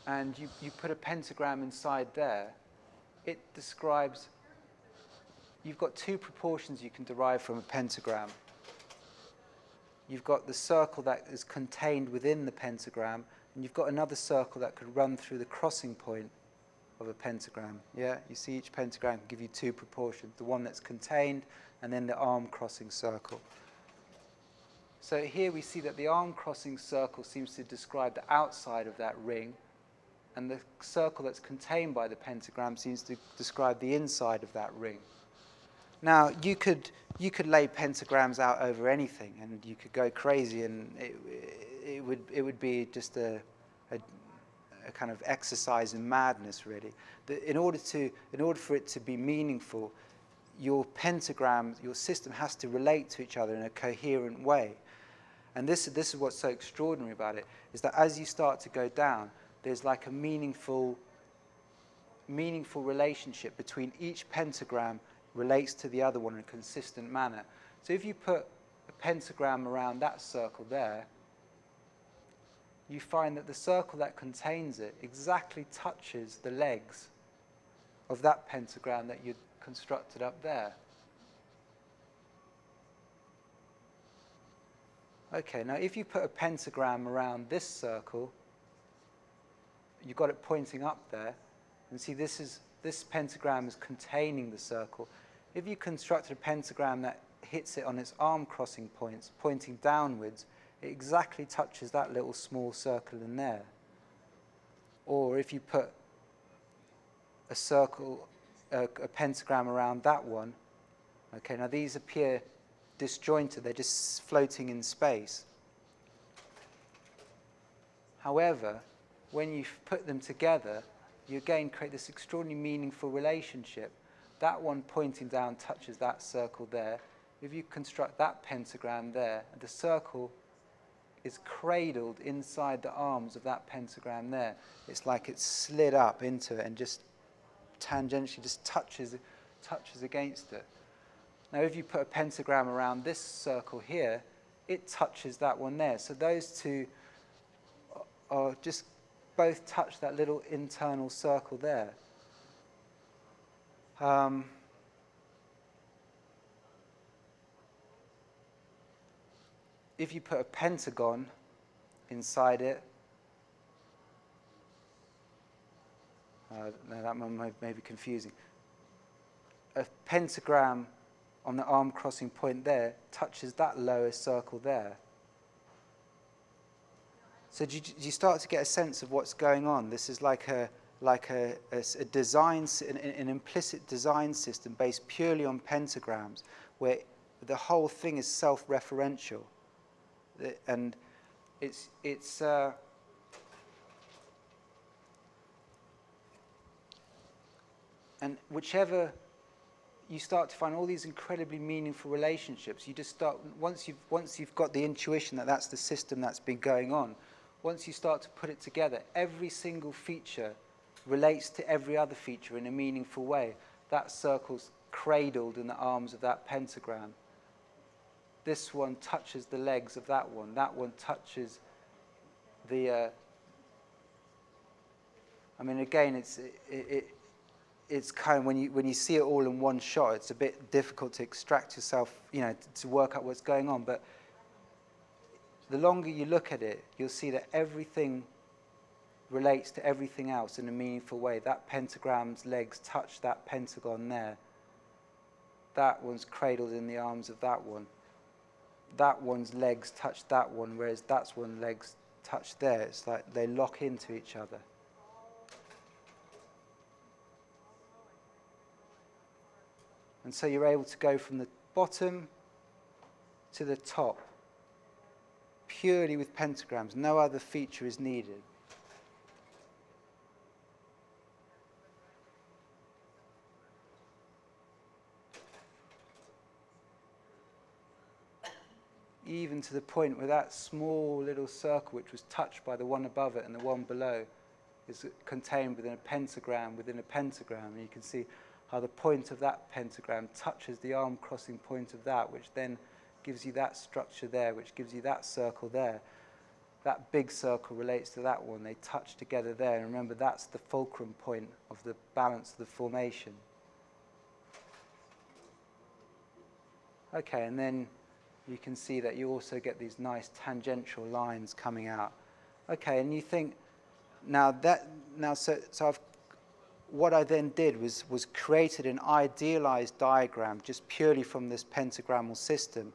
and you put a pentagram inside there, it describes, you've got two proportions you can derive from a pentagram. You've got the circle that is contained within the pentagram, and you've got another circle that could run through the crossing point of a pentagram. Yeah, you see each pentagram can give you two proportions, the one that's contained and then the arm crossing circle. So here we see that the arm crossing circle seems to describe the outside of that ring, and the circle that's contained by the pentagram seems to describe the inside of that ring. Now, you could lay pentagrams out over anything, and you could go crazy, and it would be just a kind of exercise in madness, really. In order for it to be meaningful, your pentagram, your system has to relate to each other in a coherent way. And this is what's so extraordinary about it, is that as you start to go down, there's like a meaningful relationship between each pentagram relates to the other one in a consistent manner. So if you put a pentagram around that circle there, you find that the circle that contains it exactly touches the legs of that pentagram that you'd constructed up there. Okay, now if you put a pentagram around this circle, you've got it pointing up there, and see this pentagram is containing the circle. If you constructed a pentagram that hits it on its arm crossing points, pointing downwards, it exactly touches that little small circle in there. Or if you put a circle, a pentagram around that one, okay, now these appear disjointed, they're just floating in space. However, when you put them together, you again create this extraordinarily meaningful relationship. That one pointing down touches that circle there. If you construct that pentagram there, the circle is cradled inside the arms of that pentagram there. It's like it's slid up into it and just tangentially just touches against it. Now if you put a pentagram around this circle here, it touches that one there. So those two are just both touch that little internal circle there. If you put a pentagon inside it, no, that one may be confusing. A pentagram on the arm crossing point there touches that lower circle there. So do you start to get a sense of what's going on? This is like a design, an implicit design system based purely on pentagrams, where the whole thing is self-referential, and it's and whichever you start to find all these incredibly meaningful relationships. You just start once you've got the intuition that that's the system that's been going on. Once you start to put it together, every single feature relates to every other feature in a meaningful way. That circle's cradled in the arms of that pentagram. This one touches the legs of that one. That one touches the... I mean, again, it's kind of, when you see it all in one shot, it's a bit difficult to extract yourself, to work out what's going on. But the longer you look at it, you'll see that everything relates to everything else in a meaningful way. That pentagram's legs touch that pentagon there. That one's cradled in the arms of that one. That one's legs touch that one, whereas that's one's legs touch there. It's like they lock into each other. And so you're able to go from the bottom to the top purely with pentagrams. No other feature is needed. Even to the point where that small little circle, which was touched by the one above it and the one below, is contained within a pentagram within a pentagram. And you can see how the point of that pentagram touches the arm crossing point of that, which then gives you that structure there, which gives you that circle there. that big circle relates to that one. They touch together there. And remember, that's the fulcrum point of the balance of the formation. Okay, and then you can see that you also get these nice tangential lines coming out. Okay, and you think, what I then did was created an idealized diagram just purely from this pentagrammal system,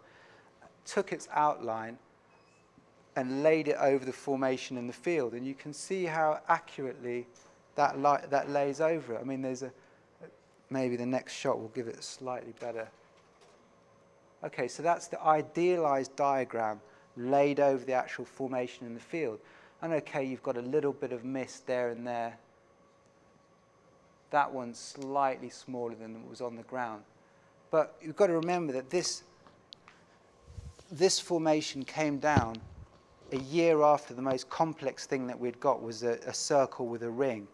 took its outline and laid it over the formation in the field, and you can see how accurately that lays over it. I mean, maybe the next shot will give it a slightly better. Okay, so that's the idealized diagram laid over the actual formation in the field. And okay, you've got a little bit of mist there and there. That one's slightly smaller than it was on the ground. But you've got to remember that this formation came down a year after the most complex thing that we'd got was a circle with a ring.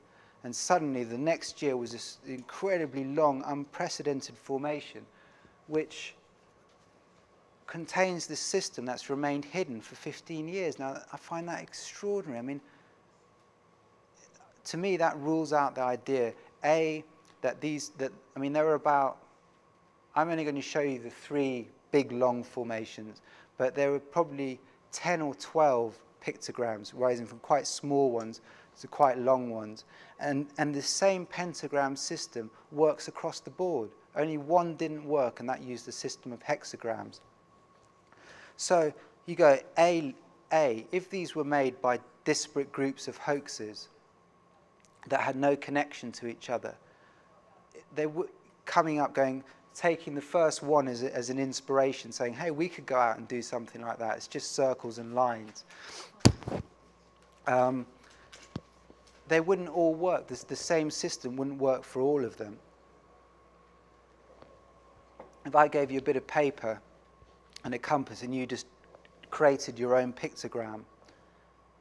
And suddenly the next year was this incredibly long, unprecedented formation, which contains this system that's remained hidden for 15 years. Now, I find that extraordinary. I mean, to me, that rules out the idea, there are about, I'm only going to show you the 3 big, long formations, but there were probably 10 or 12 pictograms, rising from quite small ones to quite long ones. And the same pentagram system works across the board. Only one didn't work, and that used the system of hexagrams. So you go, if these were made by disparate groups of hoaxes that had no connection to each other, they were coming up taking the first one as an inspiration, saying, hey, we could go out and do something like that. It's just circles and lines. They wouldn't all work. The same system wouldn't work for all of them. If I gave you a bit of paper and a compass and you just created your own pictogram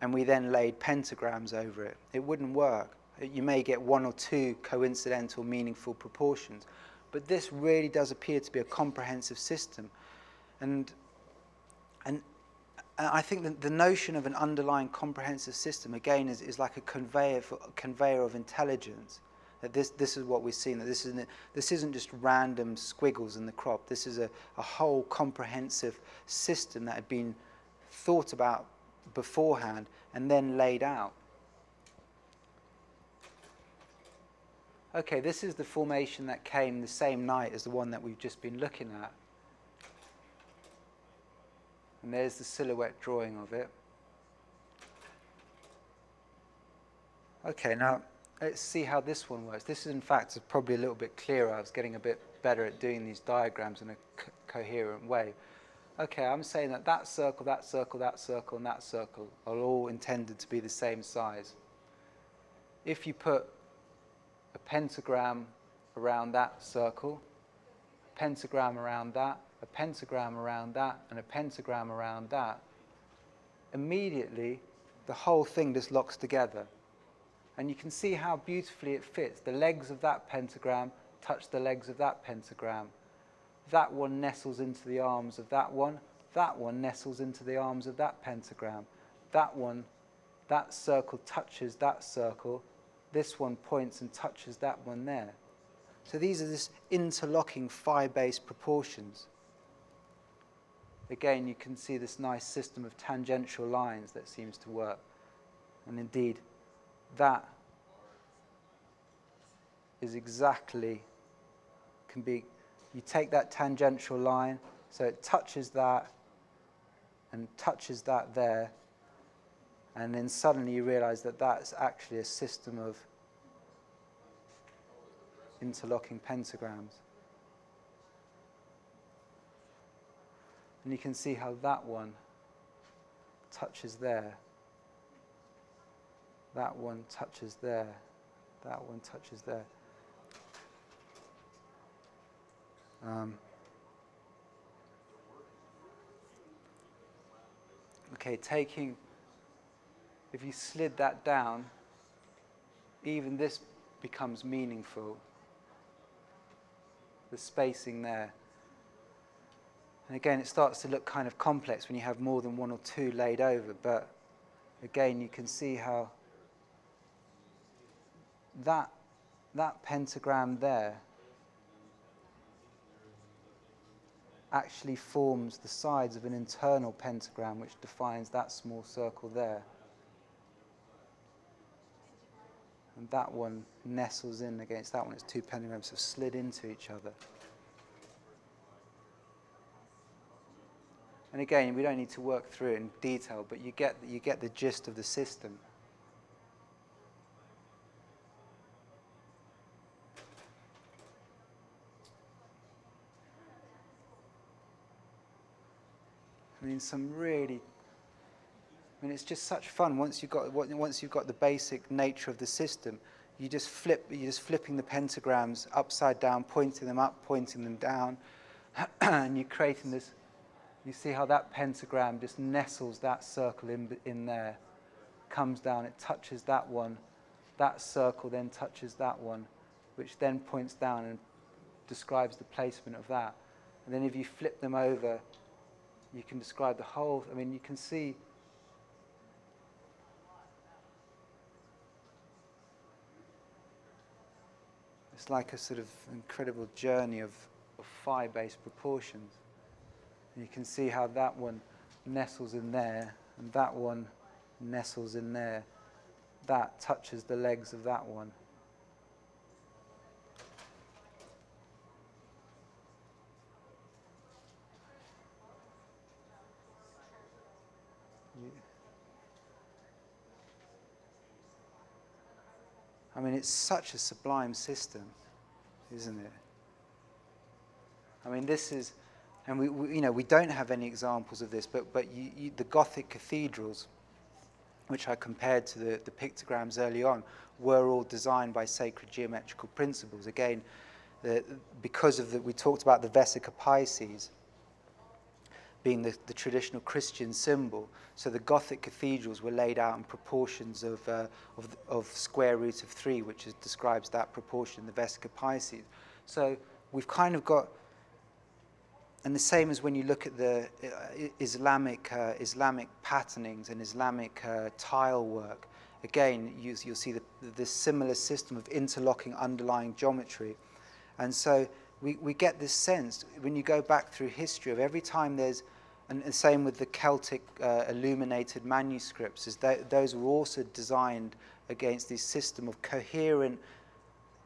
and we then laid pentagrams over it, it wouldn't work. You may get 1 or 2 coincidental, meaningful proportions, but this really does appear to be a comprehensive system. And I think that the notion of an underlying comprehensive system, again, is like a conveyor of intelligence. That this is what we're seeing, that this isn't just random squiggles in the crop. This is a whole comprehensive system that had been thought about beforehand and then laid out. Okay, this is the formation that came the same night as the one that we've just been looking at. And there's the silhouette drawing of it. Okay, now let's see how this one works. This is, in fact, probably a little bit clearer. I was getting a bit better at doing these diagrams in a coherent way. Okay, I'm saying that circle, that circle, that circle, and that circle are all intended to be the same size. If you put a pentagram around that circle, a pentagram around that, a pentagram around that, and a pentagram around that, immediately the whole thing just locks together. And you can see how beautifully it fits. The legs of that pentagram touch the legs of that pentagram. That one nestles into the arms of that one nestles into the arms of that pentagram. That circle touches that circle. This one points and touches that one there. So these are just interlocking phi-based proportions. Again, you can see this nice system of tangential lines that seems to work. And indeed, that is exactly, you take that tangential line, so it touches that and touches that there, and then suddenly you realize that that's actually a system of interlocking pentagrams. And you can see how that one touches there. That one touches there. That one touches there. Okay, if you slid that down, even this becomes meaningful. The spacing there. And again, it starts to look kind of complex when you have more than 1 or 2 laid over, but again, you can see how that pentagram there actually forms the sides of an internal pentagram which defines that small circle there. And that one nestles in against that one. It's two pentagrams have slid into each other. And again, we don't need to work through it in detail, but you get the gist of the system. I mean, it's just such fun once you've got the basic nature of the system. You're just flipping the pentagrams upside down, pointing them up, pointing them down, and you're creating this. You see how that pentagram just nestles that circle in there, comes down, it touches that one, that circle then touches that one, which then points down and describes the placement of that. And then if you flip them over, you can describe the whole. I mean, you can see. It's like a sort of incredible journey of phi-based proportions. And you can see how that one nestles in there, and that one nestles in there. That touches the legs of that one. I mean, it's such a sublime system, isn't it? I mean, this is, and we don't have any examples of this, but the Gothic cathedrals, which I compared to the pictograms early on, were all designed by sacred geometrical principles. Again, because of we talked about the Vesica Pisces being the traditional Christian symbol. So the Gothic cathedrals were laid out in proportions of square root of 3, which describes that proportion, the Vesica Pisces. So we've kind of got, and the same as when you look at the Islamic patternings and Islamic tile work. Again, you'll see this similar system of interlocking underlying geometry. And so we get this sense, when you go back through history, of every time there's, and the same with the Celtic illuminated manuscripts, is that those were also designed against this system of coherent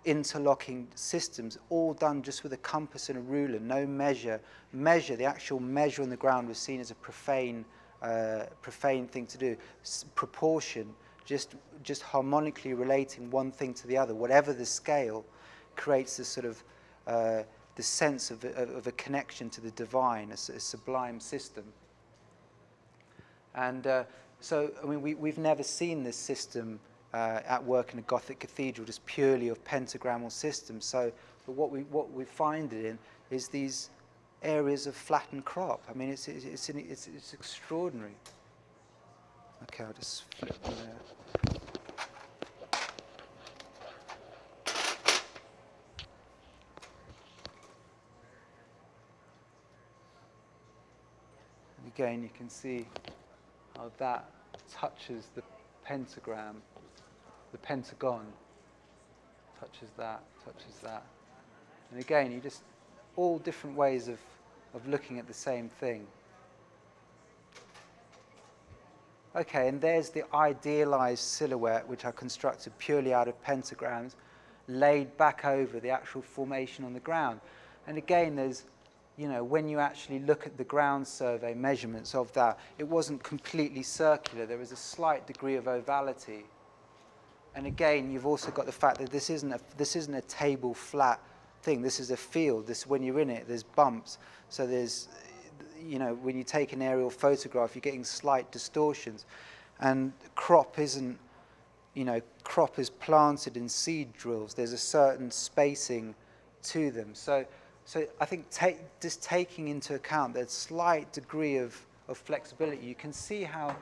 interlocking systems, all done just with a compass and a ruler, no measure. The actual measure on the ground was seen as a profane thing to do. Proportion, just harmonically relating one thing to the other, whatever the scale, creates this sort of the sense of a connection to the divine, a sublime system. And so, I mean, we've never seen this system at work in a Gothic cathedral, just purely of pentagrammal systems. So, but what we find it in is these areas of flattened crop. I mean, it's extraordinary. Okay, I'll just flip them there. Again, you can see how that touches the pentagram, the pentagon, touches that. And again, you just, all different ways of looking at the same thing. Okay, and there's the idealized silhouette, which I constructed purely out of pentagrams, laid back over the actual formation on the ground. And again, there's, when you actually look at the ground survey measurements of that, it wasn't completely circular. There was a slight degree of ovality. And again, you've also got the fact that this isn't a table flat thing. This is a field. When you're in it, there's bumps. So there's, when you take an aerial photograph, you're getting slight distortions. And crop is planted in seed drills. There's a certain spacing to them. So I think just taking into account that slight degree of flexibility, you can see how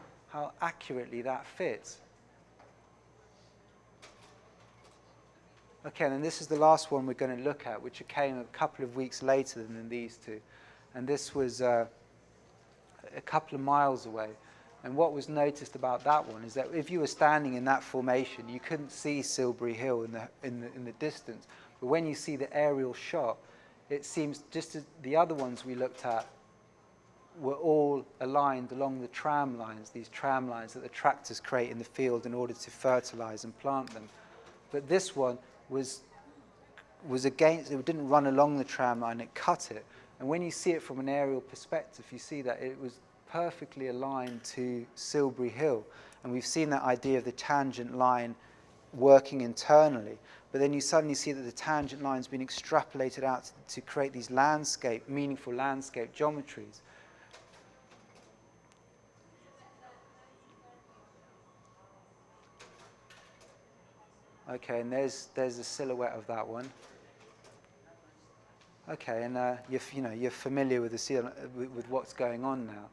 accurately that fits. Okay, and then this is the last one we're going to look at, which came a couple of weeks later than these two. And this was a couple of miles away. And what was noticed about that one is that if you were standing in that formation, you couldn't see Silbury Hill in the distance. But when you see the aerial shot, it seems just as the other ones we looked at were all aligned along the tram lines, these tram lines that the tractors create in the field in order to fertilize and plant them. But this one was against, it didn't run along the tram line, it cut it. And when you see it from an aerial perspective, you see that it was perfectly aligned to Silbury Hill. And we've seen that idea of the tangent line working internally. But then you suddenly see that the tangent line's been extrapolated out to create these meaningful landscape geometries. Okay, and there's a silhouette of that one. Okay, and you're familiar with with what's going on now.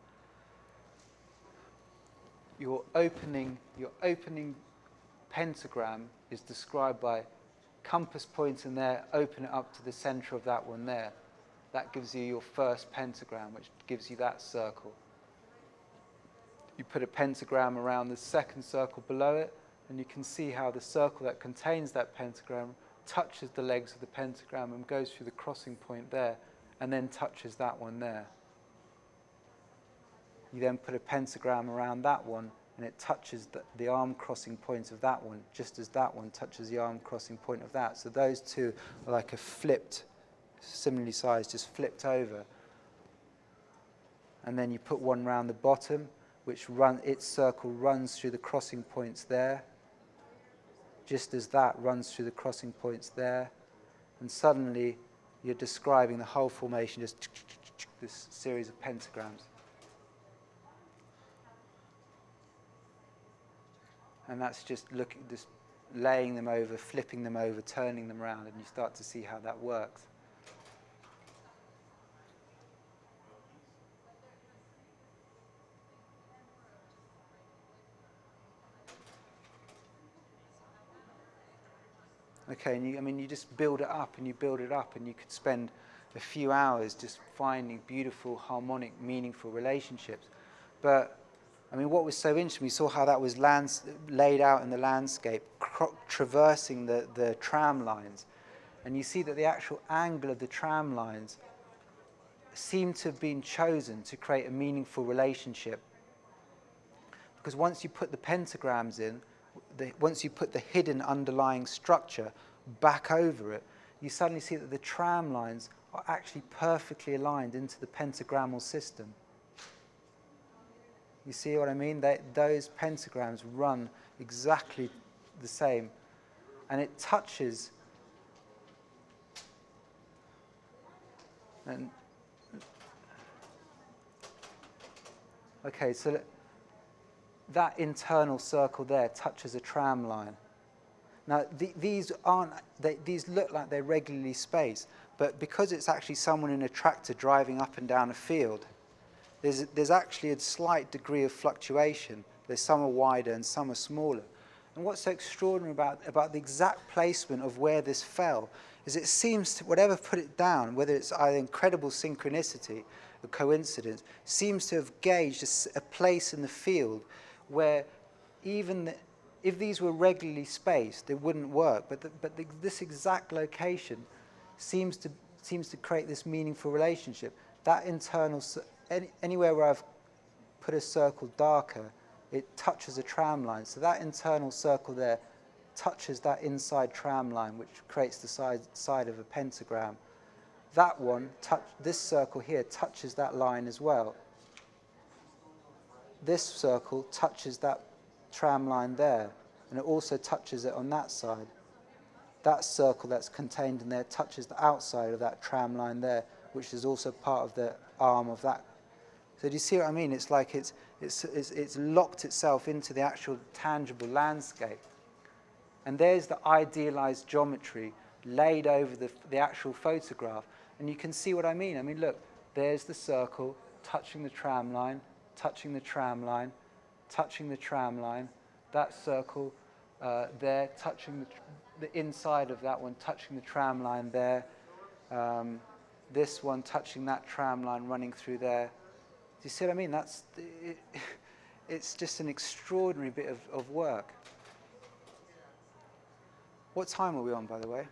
Your opening pentagram is described by compass points in there, open it up to the center of that one there. That gives you your first pentagram, which gives you that circle. You put a pentagram around the second circle below it, and you can see how the circle that contains that pentagram touches the legs of the pentagram and goes through the crossing point there, and then touches that one there. You then put a pentagram around that one, and it touches the arm crossing point of that one, just as that one touches the arm crossing point of that. So those two are like a flipped, similarly sized, just flipped over. And then you put one round the bottom, which its circle runs through the crossing points there, just as that runs through the crossing points there. And suddenly you're describing the whole formation, just this series of pentagrams. And that's just laying them over, flipping them over, turning them around, and you start to see how that works. Okay, and you just build it up and you build it up, and you could spend a few hours just finding beautiful, harmonic, meaningful relationships. But what was so interesting, we saw how that was laid out in the landscape, traversing the tram lines. And you see that the actual angle of the tram lines seemed to have been chosen to create a meaningful relationship. Because once you put the pentagrams in, once you put the hidden underlying structure back over it, you suddenly see that the tram lines are actually perfectly aligned into the pentagrammal system. You see what I mean? Those pentagrams run exactly the same. And it touches. Okay, so that internal circle there touches a tram line. Now, these look like they're regularly spaced, but because it's actually someone in a tractor driving up and down a field, there's actually a slight degree of fluctuation. Some are wider and some are smaller. And what's so extraordinary about the exact placement of where this fell is it seems to, whatever put it down, whether it's either incredible synchronicity or coincidence, seems to have gauged a place in the field where even if these were regularly spaced, it wouldn't work. But this exact location seems to create this meaningful relationship. That internal, anywhere where I've put a circle darker, it touches a tram line. So that internal circle there touches that inside tram line, which creates the side of a pentagram. That one, this circle here, touches that line as well. This circle touches that tram line there, and it also touches it on that side. That circle that's contained in there touches the outside of that tram line there, which is also part of the arm of that. So do you see what I mean? It's like it's locked itself into the actual tangible landscape. And there's the idealized geometry laid over the actual photograph. And you can see what I mean. Look, there's the circle touching the tram line, touching the tram line, touching the tram line. That circle there, touching the inside of that one, touching the tram line there. This one touching that tram line running through there. Do you see what I mean? it's just an extraordinary bit of work. What time are we on, by the way? A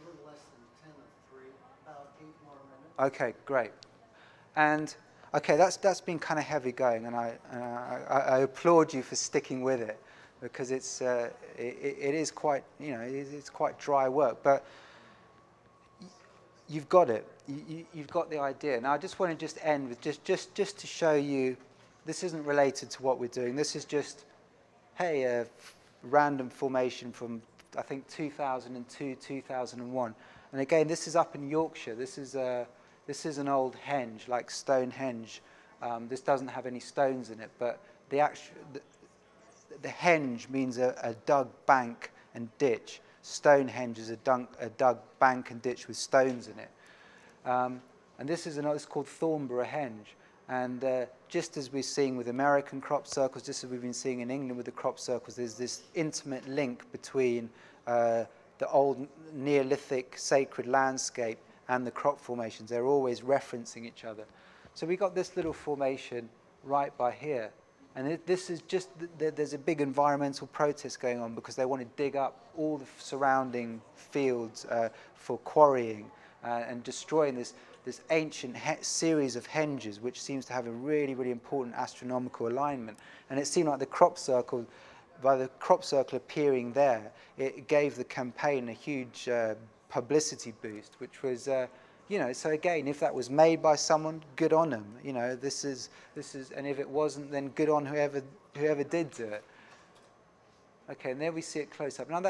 little less than 10 of 3, about 8 more minutes. Okay, great. And okay, that's been kind of heavy going, and I applaud you for sticking with it, because it is quite, it's quite dry work, but you've got it. You've got the idea. Now I just want to end with just to show you, this isn't related to what we're doing. This is just, hey, a random formation from I think 2002, 2001, and again, this is up in Yorkshire. This is an old henge, like Stonehenge. This doesn't have any stones in it, but the henge means a dug bank and ditch. Stonehenge is a dug bank and ditch with stones in it. And this is it's called Thornborough Henge. And just as we're seeing with American crop circles, just as we've been seeing in England with the crop circles, there's this intimate link between the old Neolithic sacred landscape and the crop formations. They're always referencing each other. So we got this little formation right by here. And this is just, there's a big environmental protest going on because they want to dig up all the surrounding fields for quarrying and destroying this ancient series of henges, which seems to have a really, really important astronomical alignment. And it seemed like the crop circle, by the crop circle appearing there, it gave the campaign a huge publicity boost, which was, so again, if that was made by someone, good on them. This is, and if it wasn't, then good on whoever did do it. Okay, and there we see it close up. Now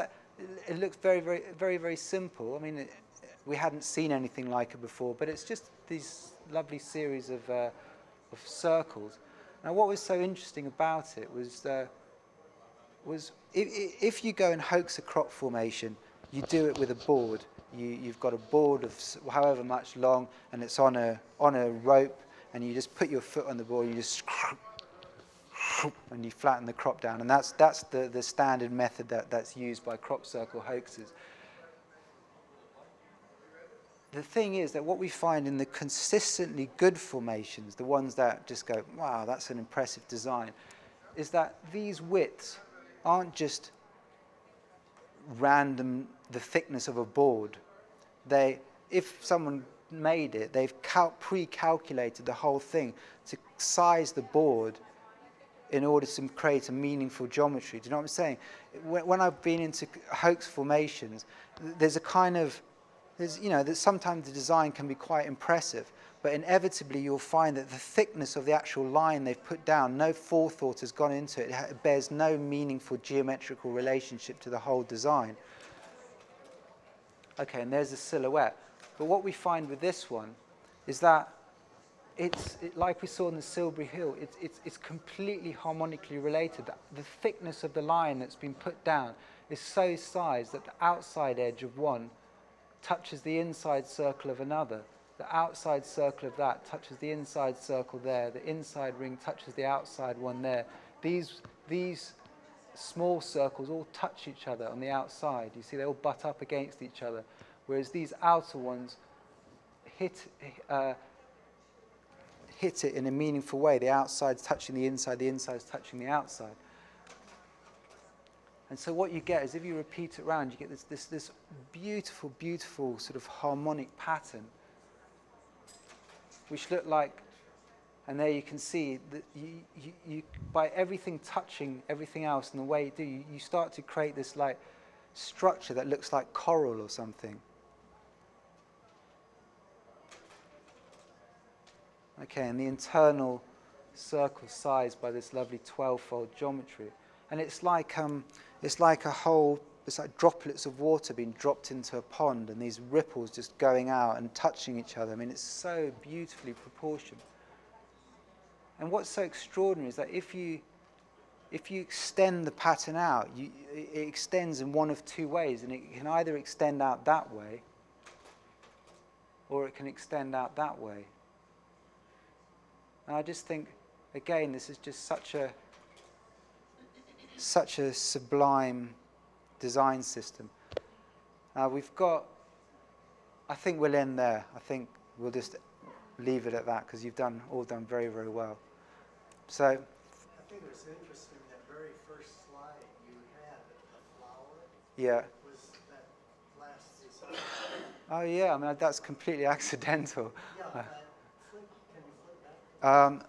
it looks very, very, very, very simple. I mean, we hadn't seen anything like it before, but it's just these lovely series of circles. Now, what was so interesting about it was if you go and hoax a crop formation, you do it with a board. You've got a board of however much long, and it's on a rope, and you just put your foot on the board, and you just and you flatten the crop down, and that's the standard method that's used by crop circle hoaxers. The thing is that what we find in the consistently good formations, the ones that just go, wow, that's an impressive design, is that these widths aren't just random, the thickness of a board. If someone made it, they've pre-calculated the whole thing to size the board in order to create a meaningful geometry. Do you know what I'm saying? When I've been into hoax formations, there's a kind of, that sometimes the design can be quite impressive, but inevitably you'll find that the thickness of the actual line they've put down, no forethought has gone into it. It bears no meaningful geometrical relationship to the whole design. Okay, and there's a silhouette. But what we find with this one is that like we saw in the Silbury Hill, it's completely harmonically related. The thickness of the line that's been put down is so sized that the outside edge of one touches the inside circle of another. The outside circle of that touches the inside circle there. The inside ring touches the outside one there. These small circles all touch each other on the outside. You see, they all butt up against each other, whereas these outer ones hit it in a meaningful way. The outside's touching the inside's touching the outside. And so what you get is, if you repeat it around, you get this beautiful, beautiful sort of harmonic pattern, which look like, and there you can see that you by everything touching everything else in the way you do, you start to create this like structure that looks like coral or something. Okay, and the internal circle sized by this lovely 12-fold geometry. And it's like droplets of water being dropped into a pond, and these ripples just going out and touching each other. I mean, it's so beautifully proportioned. And what's so extraordinary is that if you extend the pattern out, it extends in one of two ways, and it can either extend out that way, or it can extend out that way. And I just think, again, this is just such a sublime design system. We've got, I think we'll end there. I think we'll just leave it at that, because you've all done very, very well. So, I think it was interesting, that very first slide you had, the flower, yeah. was that last design. Oh yeah, I mean, that's completely accidental. Yeah, can you flip that?